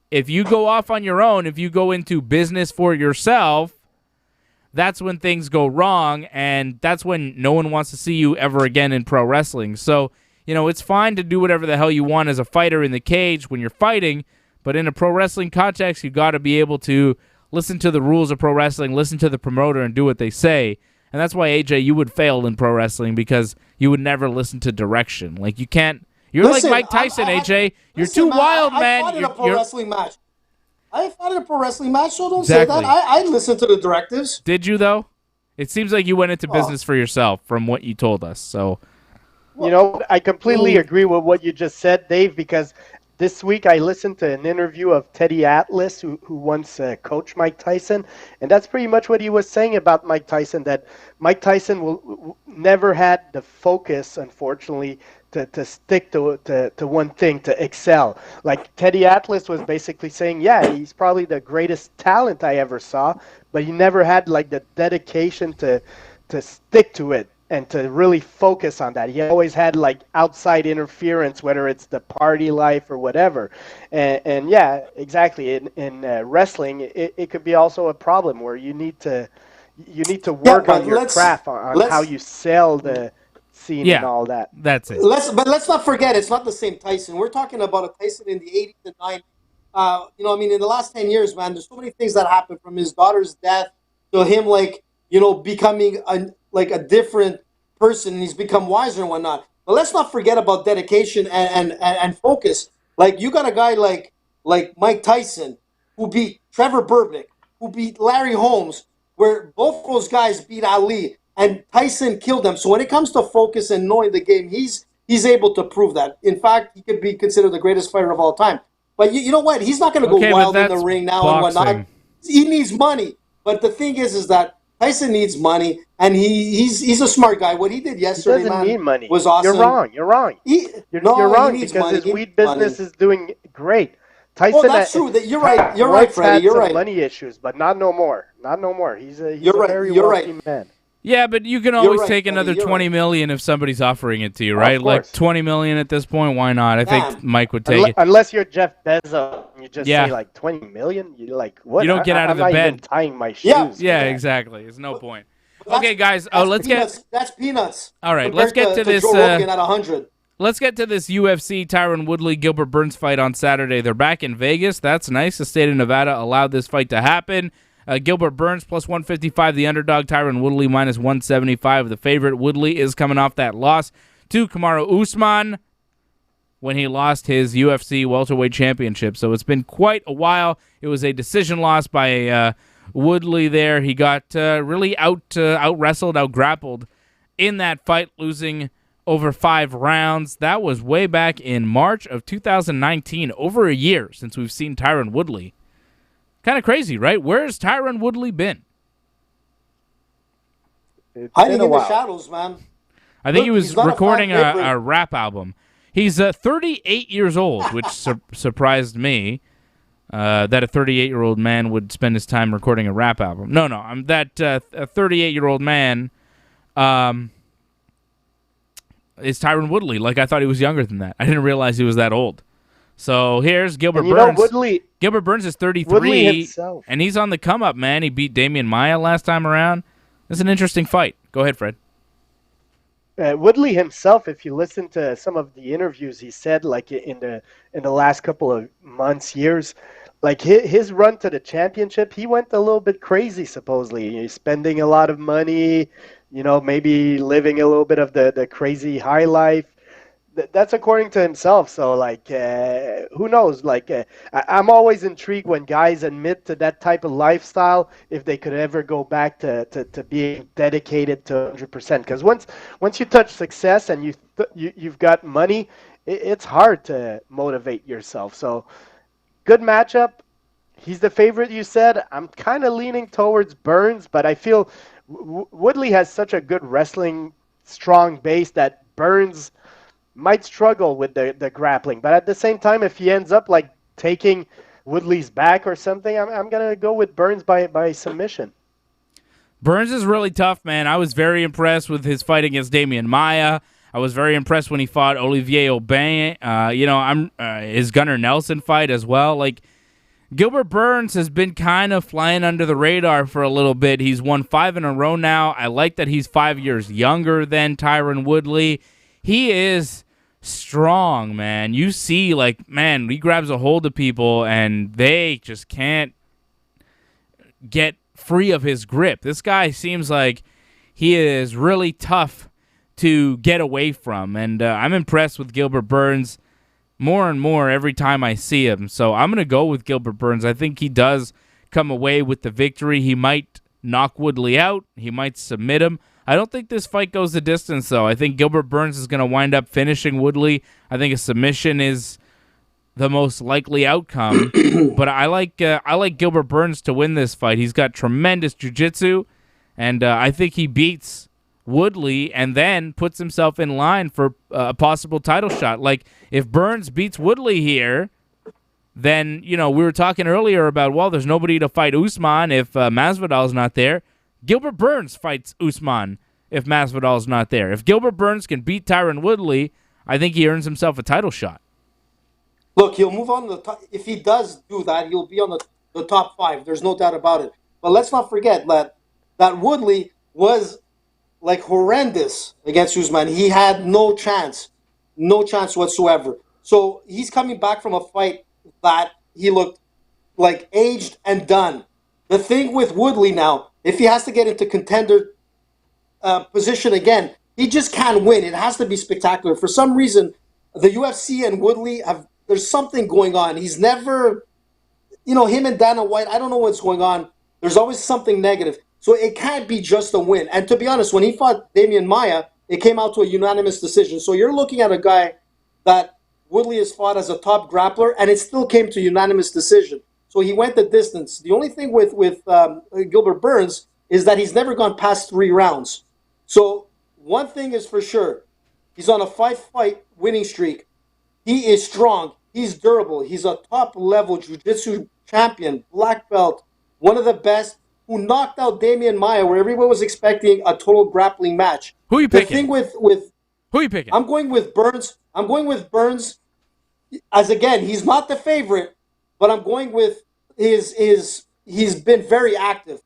if you go off on your own, if you go into business for yourself, that's when things go wrong, and that's when no one wants to see you ever again in pro wrestling. So, it's fine to do whatever the hell you want as a fighter in the cage when you're fighting, but in a pro wrestling context, you got to be able to listen to the rules of pro wrestling, listen to the promoter, and do what they say. And that's why, AJ, you would fail in pro wrestling because you would never listen to direction. You can't. You're like Mike Tyson, AJ. You're too wild, man. I fought in a pro wrestling match. I fought in a pro wrestling match, so don't Exactly. say that. I listened to the directives. Did you, though? It seems like you went into business for yourself from what you told us. So, I completely agree with what you just said, Dave, because this week I listened to an interview of Teddy Atlas, who once coached Mike Tyson, and that's pretty much what he was saying about Mike Tyson, that Mike Tyson will never had the focus, unfortunately, to stick to one thing, to excel. Like Teddy Atlas was basically saying, yeah, he's probably the greatest talent I ever saw, but he never had like the dedication to stick to it and to really focus on that. He always had like outside interference, whether it's the party life or whatever. And yeah, exactly. In wrestling, it could be also a problem where you need to work on your craft, on how you sell the scene and all that. That's it. But let's not forget, it's not the same Tyson. We're talking about a Tyson in the 80s and 90s. In the last 10 years, man, there's so many things that happened, from his daughter's death to him, becoming a different person, and he's become wiser and whatnot. But let's not forget about dedication and focus. Like, you got a guy like Mike Tyson, who beat Trevor Burbick, who beat Larry Holmes, where both those guys beat Ali, and Tyson killed them. So when it comes to focus and knowing the game, he's able to prove that. In fact, he could be considered the greatest fighter of all time. But you know what? He's not going to go wild in the ring now and whatnot. He needs money. But the thing is that Tyson needs money, and he's a smart guy. What he did yesterday, he doesn't need money. Was awesome. You're wrong. You're wrong, because his weed business is doing great. Tyson, that's true. You're right. You're right, Freddie. You're right. Money issues, but not no more. He's a very wealthy man. Yeah, but you can always take another $20 million if somebody's offering it to you, right? Like $20 million at this point, why not? I think Mike would take it. Unless you're Jeff Bezos and you just say like $20 million, you're like, what? You don't get out of the bed. I'm not even tying my shoes. Yeah, exactly. There's no point. Okay, guys. That's peanuts. All right, let's get to this. Joe Rogan at 100. Let's get to this UFC Tyron Woodley Gilbert Burns fight on Saturday. They're back in Vegas. That's nice. The state of Nevada allowed this fight to happen. Gilbert Burns plus 155, the underdog. Tyron Woodley minus 175, the favorite. Woodley is coming off that loss to Kamaru Usman when he lost his UFC welterweight championship. So it's been quite a while. It was a decision loss by Woodley there. He got really out-wrestled, out-grappled in that fight, losing over 5 rounds. That was way back in March of 2019, over a year since we've seen Tyron Woodley. Kind of crazy, right? Where's Tyron Woodley been? Hiding in the shadows, man. I think he was recording a rap album. He's 38 years old, which surprised me, that a 38-year-old man would spend his time recording a rap album. No, I'm that a 38-year-old man is Tyron Woodley. Like, I thought he was younger than that. I didn't realize he was that old. So here's Gilbert Burns. Gilbert Burns is 33, and he's on the come-up, man. He beat Damian Maia last time around. This is an interesting fight. Go ahead, Fred. Woodley himself, if you listen to some of the interviews he said, like in the last couple of months, years, like his run to the championship, he went a little bit crazy, supposedly. He's spending a lot of money, maybe living a little bit of the crazy high life. That's according to himself. So, like, who knows? Like, I'm always intrigued when guys admit to that type of lifestyle, if they could ever go back to being dedicated to 100%. Because once you touch success and you've got money, it's hard to motivate yourself. So, good matchup. He's the favorite, you said. I'm kind of leaning towards Burns, but I feel Woodley has such a good wrestling strong base that Burns might struggle with the grappling. But at the same time, if he ends up like taking Woodley's back or something, I'm going to go with Burns by submission. Burns is really tough, man. I was very impressed with his fight against Damian Maia. I was very impressed when he fought Olivier Aubin. His Gunnar Nelson fight as well. Like, Gilbert Burns has been kind of flying under the radar for a little bit. He's won 5 in a row now. I like that he's 5 years younger than Tyron Woodley. He is strong, man. You see, like, man, he grabs a hold of people and they just can't get free of his grip. This guy seems like he is really tough to get away from, and I'm impressed with Gilbert Burns more and more every time I see him. So I'm going to go with Gilbert Burns. I think he does come away with the victory. He might knock Woodley out. He might submit him. I don't think this fight goes the distance, though. I think Gilbert Burns is going to wind up finishing Woodley. I think a submission is the most likely outcome, but I like Gilbert Burns to win this fight. He's got tremendous jiu-jitsu, and I think he beats Woodley and then puts himself in line for a possible title shot. Like, if Burns beats Woodley here, then, we were talking earlier about, well, there's nobody to fight Usman if Masvidal's not there. Gilbert Burns fights Usman if Masvidal's not there. If Gilbert Burns can beat Tyron Woodley, I think he earns himself a title shot. Look, he'll move on the top. If he does do that, he'll be on the top 5. There's no doubt about it. But let's not forget that Woodley was like horrendous against Usman. He had no chance whatsoever. So he's coming back from a fight that he looked like aged and done. The thing with Woodley now, if he has to get into contender position again, he just can't win. It has to be spectacular. For some reason, the UFC and Woodley there's something going on. He's never, him and Dana White, I don't know what's going on. There's always something negative. So it can't be just a win. And to be honest, when he fought Damian Maia, it came out to a unanimous decision. So you're looking at a guy that Woodley has fought as a top grappler, and it still came to unanimous decision. So he went the distance. The only thing with Gilbert Burns is that he's never gone past 3 rounds. So one thing is for sure, he's on a 5-fight winning streak. He is strong. He's durable. He's a top-level jiu-jitsu champion, black belt, one of the best, who knocked out Damian Maia, where everyone was expecting a total grappling match. Who are you picking? The thing with who are you picking? I'm going with Burns. As again, he's not the favorite, but I'm going with he's been very active.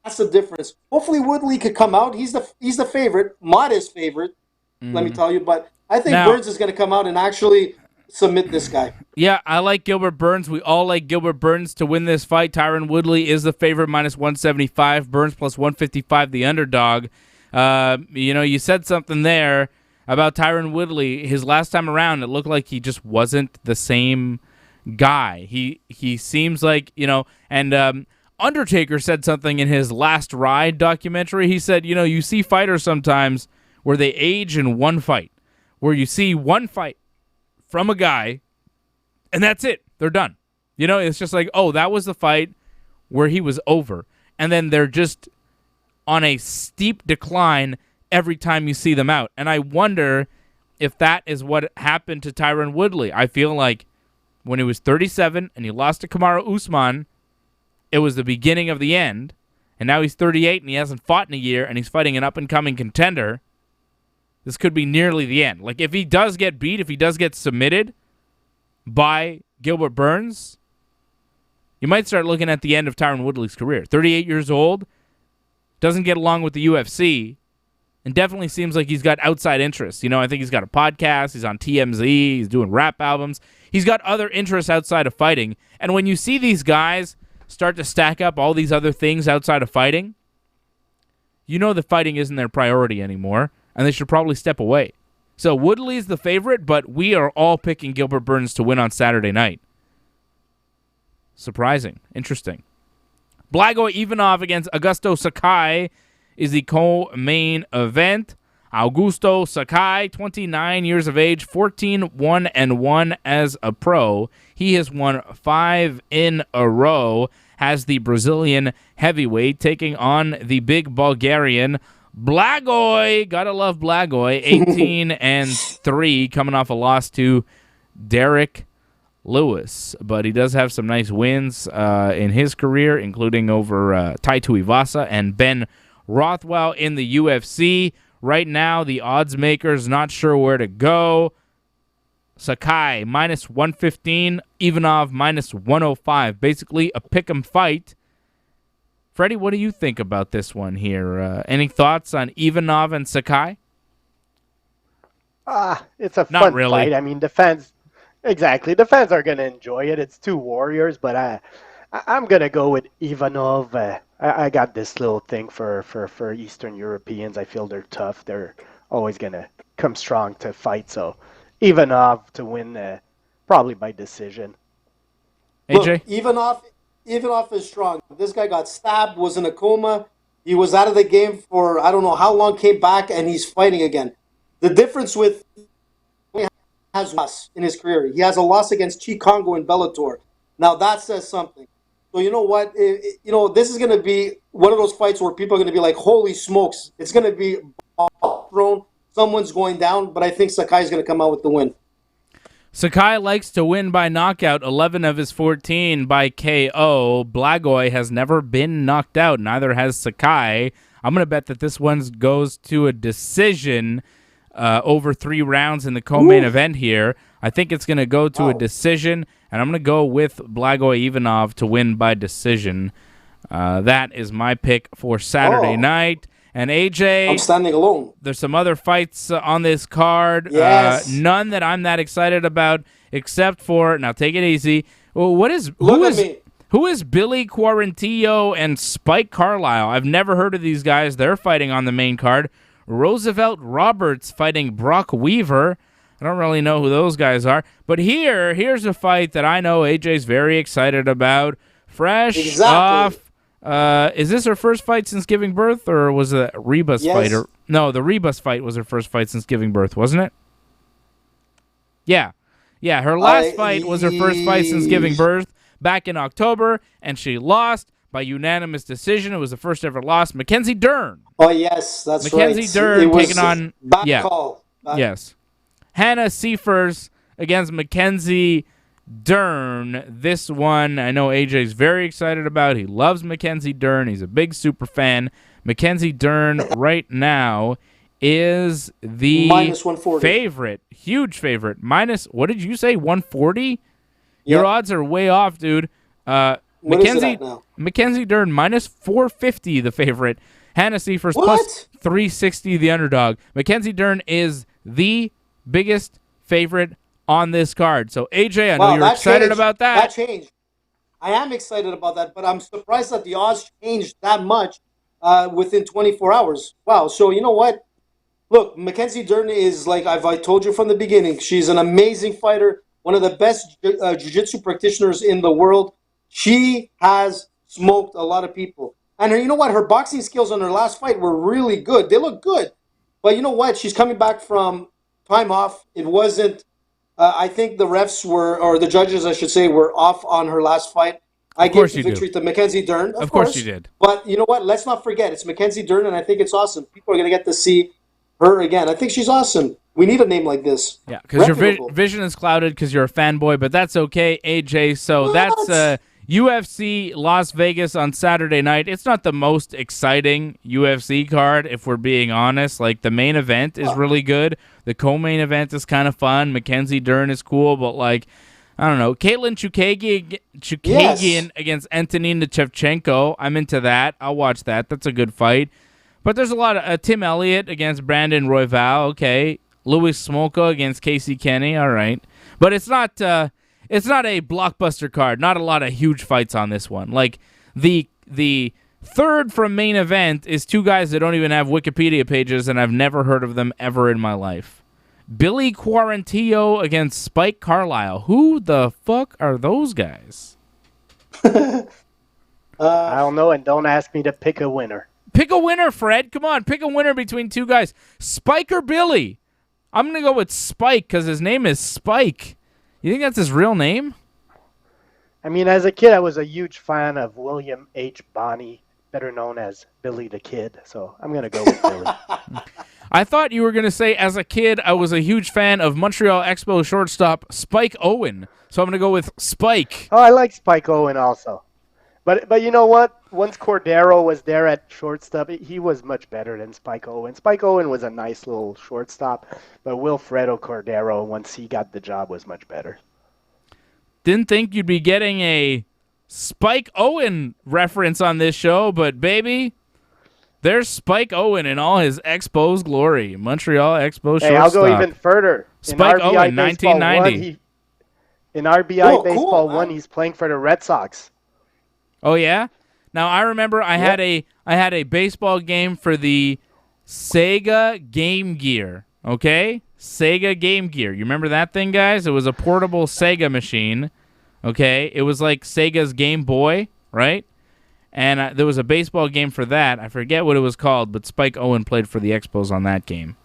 That's the difference. Hopefully Woodley could come out. He's the favorite, modest favorite, let me tell you. But I think Burns is going to come out and actually submit this guy. Yeah, I like Gilbert Burns. We all like Gilbert Burns to win this fight. Tyron Woodley is the favorite, -175. Burns +155, the underdog. You said something there about Tyron Woodley. His last time around, it looked like he just wasn't the same guy. He seems like, and Undertaker said something in his Last Ride documentary. He said, you see fighters sometimes where they age in one fight, where you see one fight from a guy, and that's it. They're done. It's just like, oh, that was the fight where he was over. And then they're just on a steep decline every time you see them out. And I wonder if that is what happened to Tyron Woodley. I feel like when he was 37 and he lost to Kamaru Usman, it was the beginning of the end. And now he's 38 and he hasn't fought in a year and he's fighting an up-and-coming contender. This could be nearly the end. Like, if he does get beat, if he does get submitted by Gilbert Burns, you might start looking at the end of Tyron Woodley's career. 38 years old, doesn't get along with the UFC, and definitely seems like he's got outside interests. I think he's got a podcast, he's on TMZ, he's doing rap albums. He's got other interests outside of fighting. And when you see these guys start to stack up all these other things outside of fighting, that fighting isn't their priority anymore, and they should probably step away. So Woodley's the favorite, but we are all picking Gilbert Burns to win on Saturday night. Surprising. Interesting. Blago Ivanov against Augusto Sakai is the co-main event. Augusto Sakai, 29 years of age, 14-1-1 as a pro. He has won 5 in a row, has the Brazilian heavyweight taking on the big Bulgarian Blagoy. Gotta love Blagoy. 18-3, coming off a loss to Derek Lewis. But he does have some nice wins in his career, including over Tai Tuivasa and Ben Rothwell in the UFC. Right now, the odds makers not sure where to go. Sakai, -115. Ivanov, -105. Basically, a pick'em fight. Freddie, what do you think about this one here? Any thoughts on Ivanov and Sakai? It's a fun fight. I mean, the fans are going to enjoy it. It's 2 warriors, but I'm going to go with Ivanov. I got this little thing for Eastern Europeans. I feel they're tough. They're always going to come strong to fight. So Ivanov to win probably by decision. AJ? Look, Ivanov is strong. This guy got stabbed, was in a coma. He was out of the game for I don't know how long, came back, and he's fighting again. The difference with has lost in his career. He has a loss against Chi Congo in Bellator. Now that says something. So you know what? This is going to be one of those fights where people are going to be like, "Holy smokes!" It's going to be thrown. Someone's going down, but I think Sakai is going to come out with the win. Sakai likes to win by knockout, 11 of his 14 by KO. Blagoy has never been knocked out. Neither has Sakai. I'm going to bet that this one goes to a decision over 3 rounds in the co-main event here. I think it's going to go to a decision, and I'm going to go with Blagoy Ivanov to win by decision. That is my pick for Saturday night. And AJ, I'm standing alone. There's some other fights on this card. Yes. None that I'm that excited about, except for, now take it easy. Well, who is Billy Quarantillo and Spike Carlisle? I've never heard of these guys. They're fighting on the main card. Roosevelt Roberts fighting Brock Weaver. I don't really know who those guys are. But here's a fight that I know AJ's very excited about. Fresh off. Is this her first fight since giving birth, or was it a Rebus fight? No, the Rebus fight was her first fight since giving birth, wasn't it? Yeah. Yeah, her last fight was her first fight since giving birth back in October, and she lost by unanimous decision. It was the first ever loss. Mackenzie Dern. Oh, yes, that's Mackenzie right. Dern taking on... Call. Yes. Hannah Seifers against Mackenzie Dern. This one I know AJ's very excited about. He loves Mackenzie Dern. He's a big super fan. Mackenzie Dern right now is the minus 140 favorite. Huge favorite. Minus, what did you say, 140? Your odds are way off, dude. Mackenzie Dern minus 450, the favorite. Hannah Seifers plus 360, the underdog. Mackenzie Dern is the biggest favorite on this card. So, AJ, I know you're excited about that. That changed. I am excited about that, but I'm surprised that the odds changed that much within 24 hours. Wow. So, you know what? Look, Mackenzie Dern is, like I told you from the beginning, she's an amazing fighter, one of the best jiu-jitsu practitioners in the world. She has smoked a lot of people. And you know what? Her boxing skills on her last fight were really good. They look good. But you know what? She's coming back from time off. It wasn't... I think the refs were, or the judges, I should say, were off on her last fight. I gave the victory to Mackenzie Dern. Of course you did. But you know what? Let's not forget, it's Mackenzie Dern, and I think it's awesome. People are going to get to see her again. I think she's awesome. We need a name like this. Yeah, because your vision is clouded because you're a fanboy, but that's okay, AJ. So that's UFC Las Vegas on Saturday night. It's not the most exciting UFC card, if we're being honest. Like, the main event is really good. The co-main event is kind of fun. Mackenzie Dern is cool, but, like, I don't know. Caitlin Chukagian against Antonina Shevchenko. I'm into that. I'll watch that. That's a good fight. But there's a lot of Tim Elliott against Brandon Royval. Okay. Louis Smolka against Casey Kenny. All right. But it's not a blockbuster card. Not a lot of huge fights on this one. Like, the third from main event is 2 guys that don't even have Wikipedia pages, and I've never heard of them ever in my life. Billy Quarantillo against Spike Carlisle. Who the fuck are those guys? I don't know, and don't ask me to pick a winner. Pick a winner, Fred. Come on, pick a winner between 2 guys. Spike or Billy? I'm going to go with Spike because his name is Spike. You think that's his real name? I mean, as a kid, I was a huge fan of William H. Bonney, better known as Billy the Kid. So I'm going to go with Billy. I thought you were going to say, as a kid, I was a huge fan of Montreal Expo shortstop Spike Owen. So I'm going to go with Spike. Oh, I like Spike Owen also. But you know what? Once Cordero was there at shortstop, he was much better than Spike Owen. Spike Owen was a nice little shortstop, but Wilfredo Cordero, once he got the job, was much better. Didn't think you'd be getting a Spike Owen reference on this show, but baby, there's Spike Owen in all his Expos glory. Montreal Expo shortstop. Hey, I'll go even further. Spike Owen, 1990. In RBI Baseball 1, he's playing for the Red Sox. Oh yeah? Now I remember I had a baseball game for the Sega Game Gear, okay? Sega Game Gear. You remember that thing, guys? It was a portable Sega machine, okay? It was like Sega's Game Boy, right? And there was a baseball game for that. I forget what it was called, but Spike Owen played for the Expos on that game.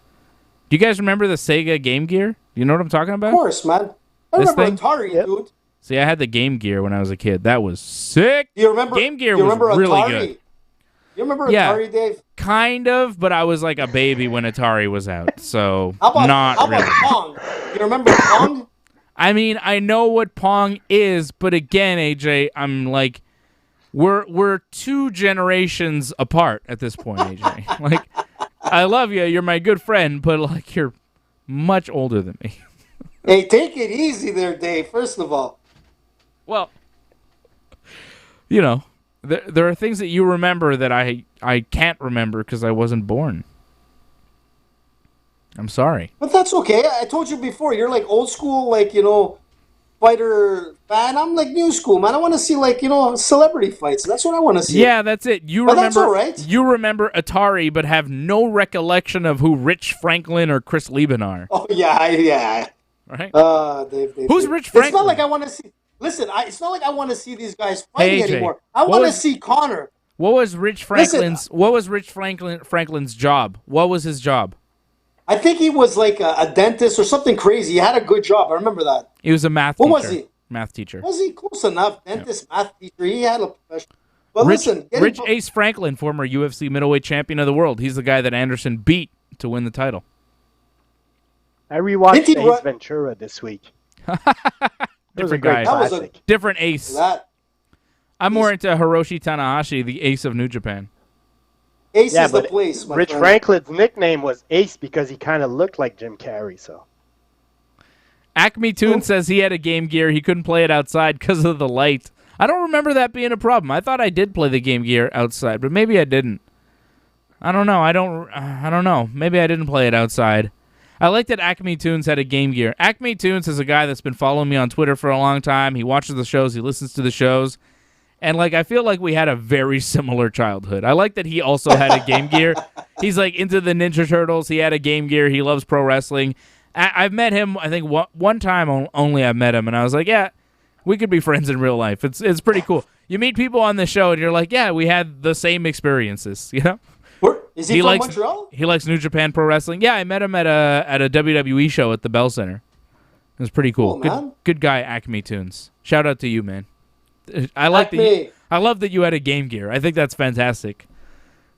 Do you guys remember the Sega Game Gear? You know what I'm talking about? Of course, man. I remember Atari, dude. See, I had the Game Gear when I was a kid. That was sick. You remember Game Gear was really Atari? good. You remember Atari, Dave? Kind of, but I was like a baby when Atari was out, so how about really. Pong? You remember Pong? I mean, I know what Pong is, but again, AJ, I'm like, we're 2 generations apart at this point, AJ. Like, I love you, you're my good friend, but like, you're much older than me. Hey, take it easy there, Dave. First of all, well, you know, there are things that you remember that I can't remember because I wasn't born. I'm sorry. But that's okay. I told you before, you're like old school, like, fighter fan. I'm like new school, man. I want to see, like, celebrity fights. That's what I want to see. Yeah, that's it. That's all right. You remember Atari, but have no recollection of who Rich Franklin or Chris Lieben are. Oh, yeah. Right? Dave, Who's Rich Franklin? It's not like I want to see... Listen, it's not like I want to see these guys fighting anymore. I want to see Conor. What was Rich Franklin's Franklin's job? What was his job? I think he was like a dentist or something crazy. He had a good job. I remember that. He was a math teacher. What was he? Math teacher. Was he? Close enough. Dentist, math teacher. He had a profession. But Rich Ace Franklin, former UFC middleweight champion of the world. He's the guy that Anderson beat to win the title. I rewatched Ace Ventura this week. Different guy. That was a different Ace. I'm more into Hiroshi Tanahashi, the Ace of New Japan. Ace is the place, my Rich friend. Franklin's nickname was Ace because he kind of looked like Jim Carrey. So, Acme Toon says he had a Game Gear. He couldn't play it outside because of the light. I don't remember that being a problem. I thought I did play the Game Gear outside, but maybe I didn't. I don't know. I don't know. Maybe I didn't play it outside. I like that Acme Toons had a Game Gear. Acme Toons is a guy that's been following me on Twitter for a long time. He watches the shows. He listens to the shows. And, like, I feel like we had a very similar childhood. I like that he also had a Game Gear. He's, like, into the Ninja Turtles. He had a Game Gear. He loves pro wrestling. I've met him, I think, one time only I've met him. And I was like, yeah, we could be friends in real life. It's pretty cool. You meet people on the show, and you're like, yeah, we had the same experiences, you know? Is he from Montreal? He likes New Japan Pro Wrestling. Yeah, I met him at a WWE show at the Bell Center. It was pretty cool. Good guy, Acme Toons. Shout out to you, man. I love that you had a Game Gear. I think that's fantastic.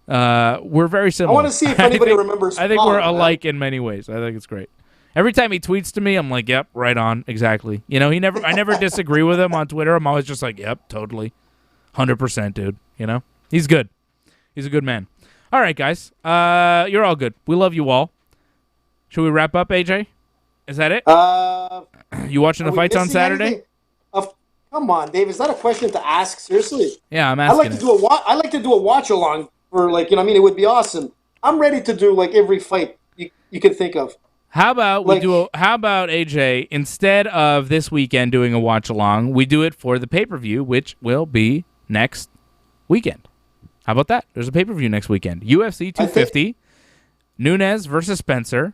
We're very similar. I want to see if anybody remembers. I think we're alike in many ways. I think it's great. Every time he tweets to me, I'm like, "Yep, right on, exactly." You know, I never disagree with him on Twitter. I'm always just like, "Yep, totally, 100%, dude." You know, he's good. He's a good man. All right, guys. You're all good. We love you all. Should we wrap up, AJ? Is that it? You watching the fights on Saturday? Come on, Dave. Is that a question to ask? Seriously? Yeah, I'm asking. I like to do a watch along for, like, it would be awesome. I'm ready to do like every fight you can think of. How about AJ, instead of this weekend doing a watch along, we do it for the pay-per-view, which will be next weekend. How about that? There's a pay-per-view next weekend. UFC 250, Nunes versus Spencer.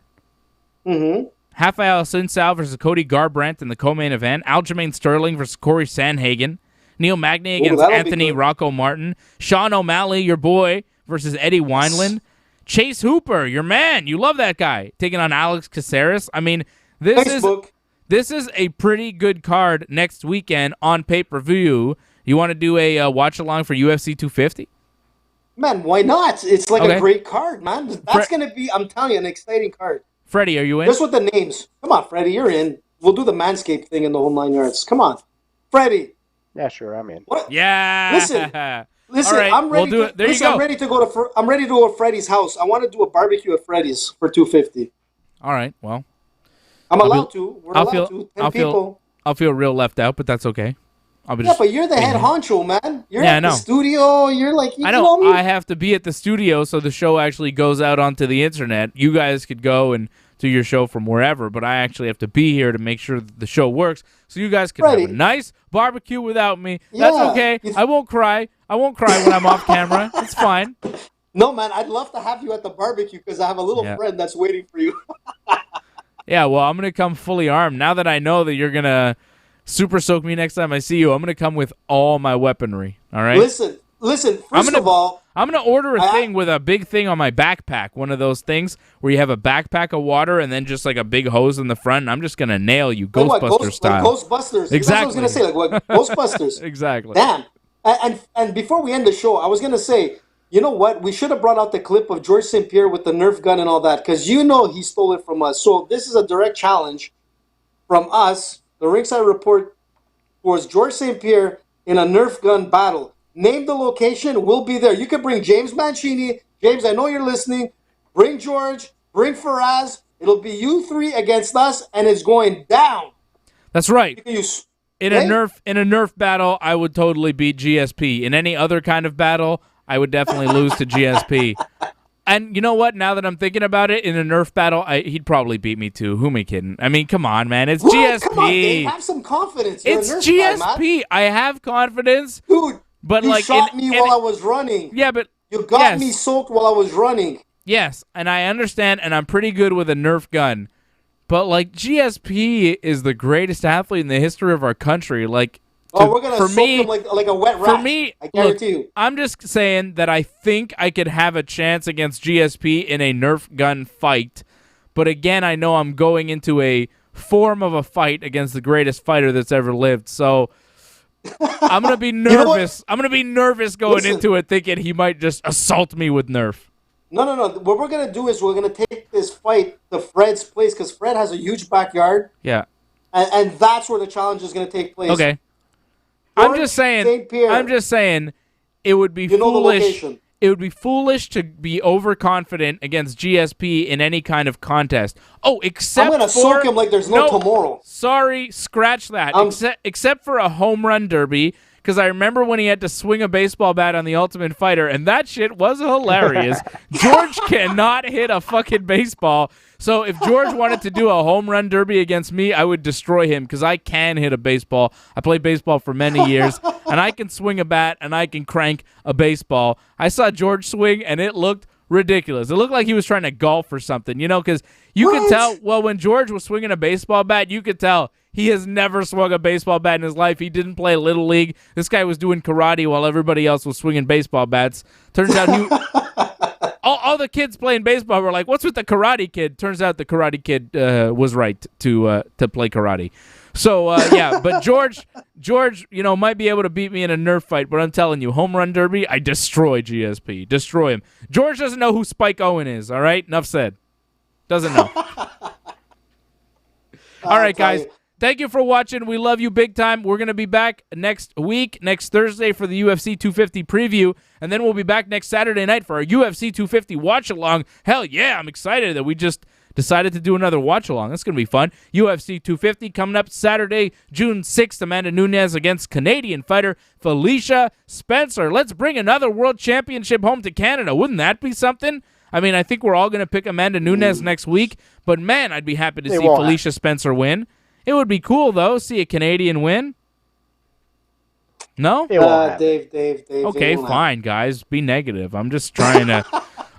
Mm-hmm. Rafael Assunção versus Cody Garbrandt in the co-main event. Aljamain Sterling versus Corey Sandhagen. Neil Magny against Anthony Rocco Martin. Sean O'Malley, your boy, versus Eddie Wineland. Chase Hooper, your man. You love that guy. Taking on Alex Caceres. I mean, this is a pretty good card next weekend on pay-per-view. You want to do a watch-along for UFC 250? Man, why not? It's like a great card, man. That's going to be, I'm telling you, an exciting card. Freddie, are you in? Just with the names. Come on, Freddie, you're in. We'll do the Manscaped thing in the whole 9 yards. Come on. Freddie. Yeah, sure, I'm in. What? Yeah. Listen, right, I'm ready. We'll do it. There you go. I'm ready to go to Freddie's house. I want to do a barbecue at Freddie's for 250. All right. Well, I'm allowed to. We're allowed to. 10 people. I'll feel real left out, but that's okay. But you're the head honcho, man. You're at the studio. You're like, you know me? I have to be at the studio so the show actually goes out onto the internet. You guys could go and do your show from wherever, but I actually have to be here to make sure that the show works so you guys can have a nice barbecue without me. That's okay. I won't cry. I won't cry when I'm off camera. It's fine. No, man, I'd love to have you at the barbecue because I have a little friend that's waiting for you. Yeah, well, I'm going to come fully armed. Now that I know that you're going to super soak me next time I see you, I'm going to come with all my weaponry, all right? Listen, listen, first of all, I'm going to order a thing with a big thing on my backpack, one of those things where you have a backpack of water and then just like a big hose in the front, and I'm just going to nail you Ghostbuster style. Like Ghostbusters. Exactly. That's what I was going to say, like Ghostbusters. Exactly. Damn. And before we end the show, I was going to say, you know what? We should have brought out the clip of George St. Pierre with the Nerf gun and all that, because you know he stole it from us. So this is a direct challenge from us, the Ringside Report, towards George St. Pierre in a Nerf gun battle. Name the location. We'll be there. You can bring James Mancini. James, I know you're listening. Bring George. Bring Faraz. It'll be you three against us, and it's going down. That's right. You can use, in a Nerf battle, I would totally beat GSP. In any other kind of battle, I would definitely lose to GSP. And you know what? Now that I'm thinking about it, in a Nerf battle, he'd probably beat me too. Who am I kidding? I mean, come on, man. It's GSP. Come on, Dave. Have some confidence. You're it's a Nerf GSP. guy, I have confidence. dude. But you like, shot me while I was running. Yeah, but you got me soaked while I was running. Yes, and I understand, and I'm pretty good with a Nerf gun. But like, GSP is the greatest athlete in the history of our country. Like, we're gonna soak him like a wet rat. For me, I guarantee you. I'm just saying that I think I could have a chance against GSP in a Nerf gun fight. But again, I know I'm going into a form of a fight against the greatest fighter that's ever lived. So I'm gonna be nervous. I'm gonna be nervous going into it, thinking he might just assault me with Nerf. No. What we're gonna do is we're gonna take this fight to Fred's place, because Fred has a huge backyard. Yeah. And that's where the challenge is gonna take place. Okay. I'm just saying it would be foolish. It would be foolish to be overconfident against GSP in any kind of contest. Oh, except I'm gonna soak him like there's no tomorrow. Sorry, scratch that. Except for a home run derby, because I remember when he had to swing a baseball bat on the Ultimate Fighter, and that shit was hilarious. George cannot hit a fucking baseball. So if George wanted to do a home run derby against me, I would destroy him, because I can hit a baseball. I played baseball for many years, and I can swing a bat, and I can crank a baseball. I saw George swing, and it looked ridiculous. It looked like he was trying to golf or something, because you could tell, when George was swinging a baseball bat, you could tell he has never swung a baseball bat in his life. He didn't play Little League. This guy was doing karate while everybody else was swinging baseball bats. Turns out all the kids playing baseball were like, what's with the Karate Kid? Turns out the Karate Kid was right to play karate. So, yeah, but George, might be able to beat me in a Nerf fight, but I'm telling you, home run derby, I destroy GSP. Destroy him. George doesn't know who Spike Owen is, all right? Enough said. Doesn't know. All right, guys. Thank you for watching. We love you big time. We're going to be back next week, next Thursday for the UFC 250 preview, and then we'll be back next Saturday night for our UFC 250 watch-along. Hell yeah, I'm excited that we just decided to do another watch-along. That's going to be fun. UFC 250 coming up Saturday, June 6th. Amanda Nunes against Canadian fighter Felicia Spencer. Let's bring another world championship home to Canada. Wouldn't that be something? I mean, I think we're all going to pick Amanda Nunes next week, but man, I'd be happy to see Felicia Spencer win. It would be cool, though, see a Canadian win. No? Dave. Okay, fine, guys. Be negative. I'm just trying to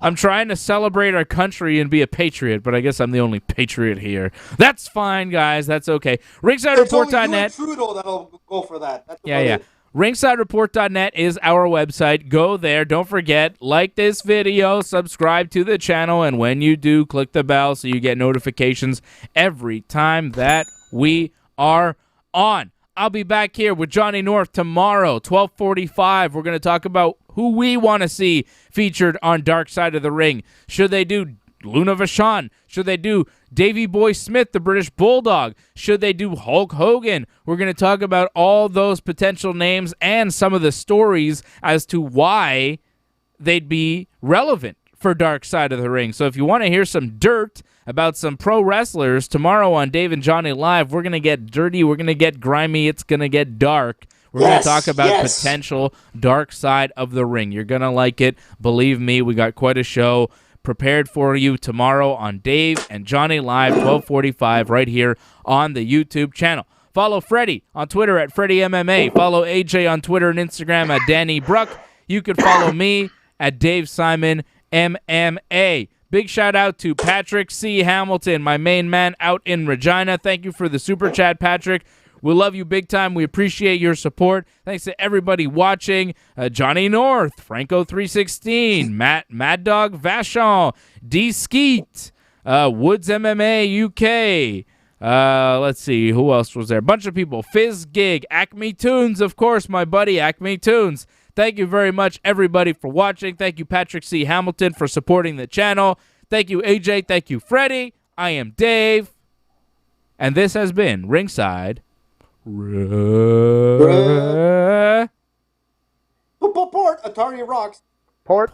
I'm trying to celebrate our country and be a patriot, but I guess I'm the only patriot here. That's fine, guys. That's okay. RingsideReport.net. It's only Trudeau that'll go for that. That's yeah. RingsideReport.net is our website. Go there. Don't forget, like this video, subscribe to the channel, and when you do, click the bell so you get notifications every time that we are on. I'll be back here with Johnny North tomorrow, 12:45. We're going to talk about who we want to see featured on Dark Side of the Ring. Should they do Luna Vachon? Should they do Davey Boy Smith, the British Bulldog? Should they do Hulk Hogan? We're going to talk about all those potential names and some of the stories as to why they'd be relevant for Dark Side of the Ring. So if you want to hear some dirt about some pro wrestlers, tomorrow on Dave and Johnny Live, we're going to get dirty, we're going to get grimy, it's going to get dark. We're going to talk about potential Dark Side of the Ring. You're going to like it. Believe me, we got quite a show prepared for you tomorrow on Dave and Johnny Live, 12:45, right here on the YouTube channel. Follow Freddie on Twitter at FreddieMMA. Follow AJ on Twitter and Instagram at Danny Bruck. You can follow me at Dave Simon MMA. Big shout out to Patrick C. Hamilton, my main man out in Regina. Thank you for the super chat, Patrick. We love you big time. We appreciate your support. Thanks to everybody watching. Johnny North, Franco316, Mad Dog Vachon, D Skeet, Woods MMA UK. Let's see, who else was there? A bunch of people. Fizz Gig, Acme Tunes, of course, my buddy, Acme Tunes. Thank you very much, everybody, for watching. Thank you, Patrick C. Hamilton, for supporting the channel. Thank you, AJ. Thank you, Freddie. I am Dave. And this has been Ringside Port, Atari rocks. Port.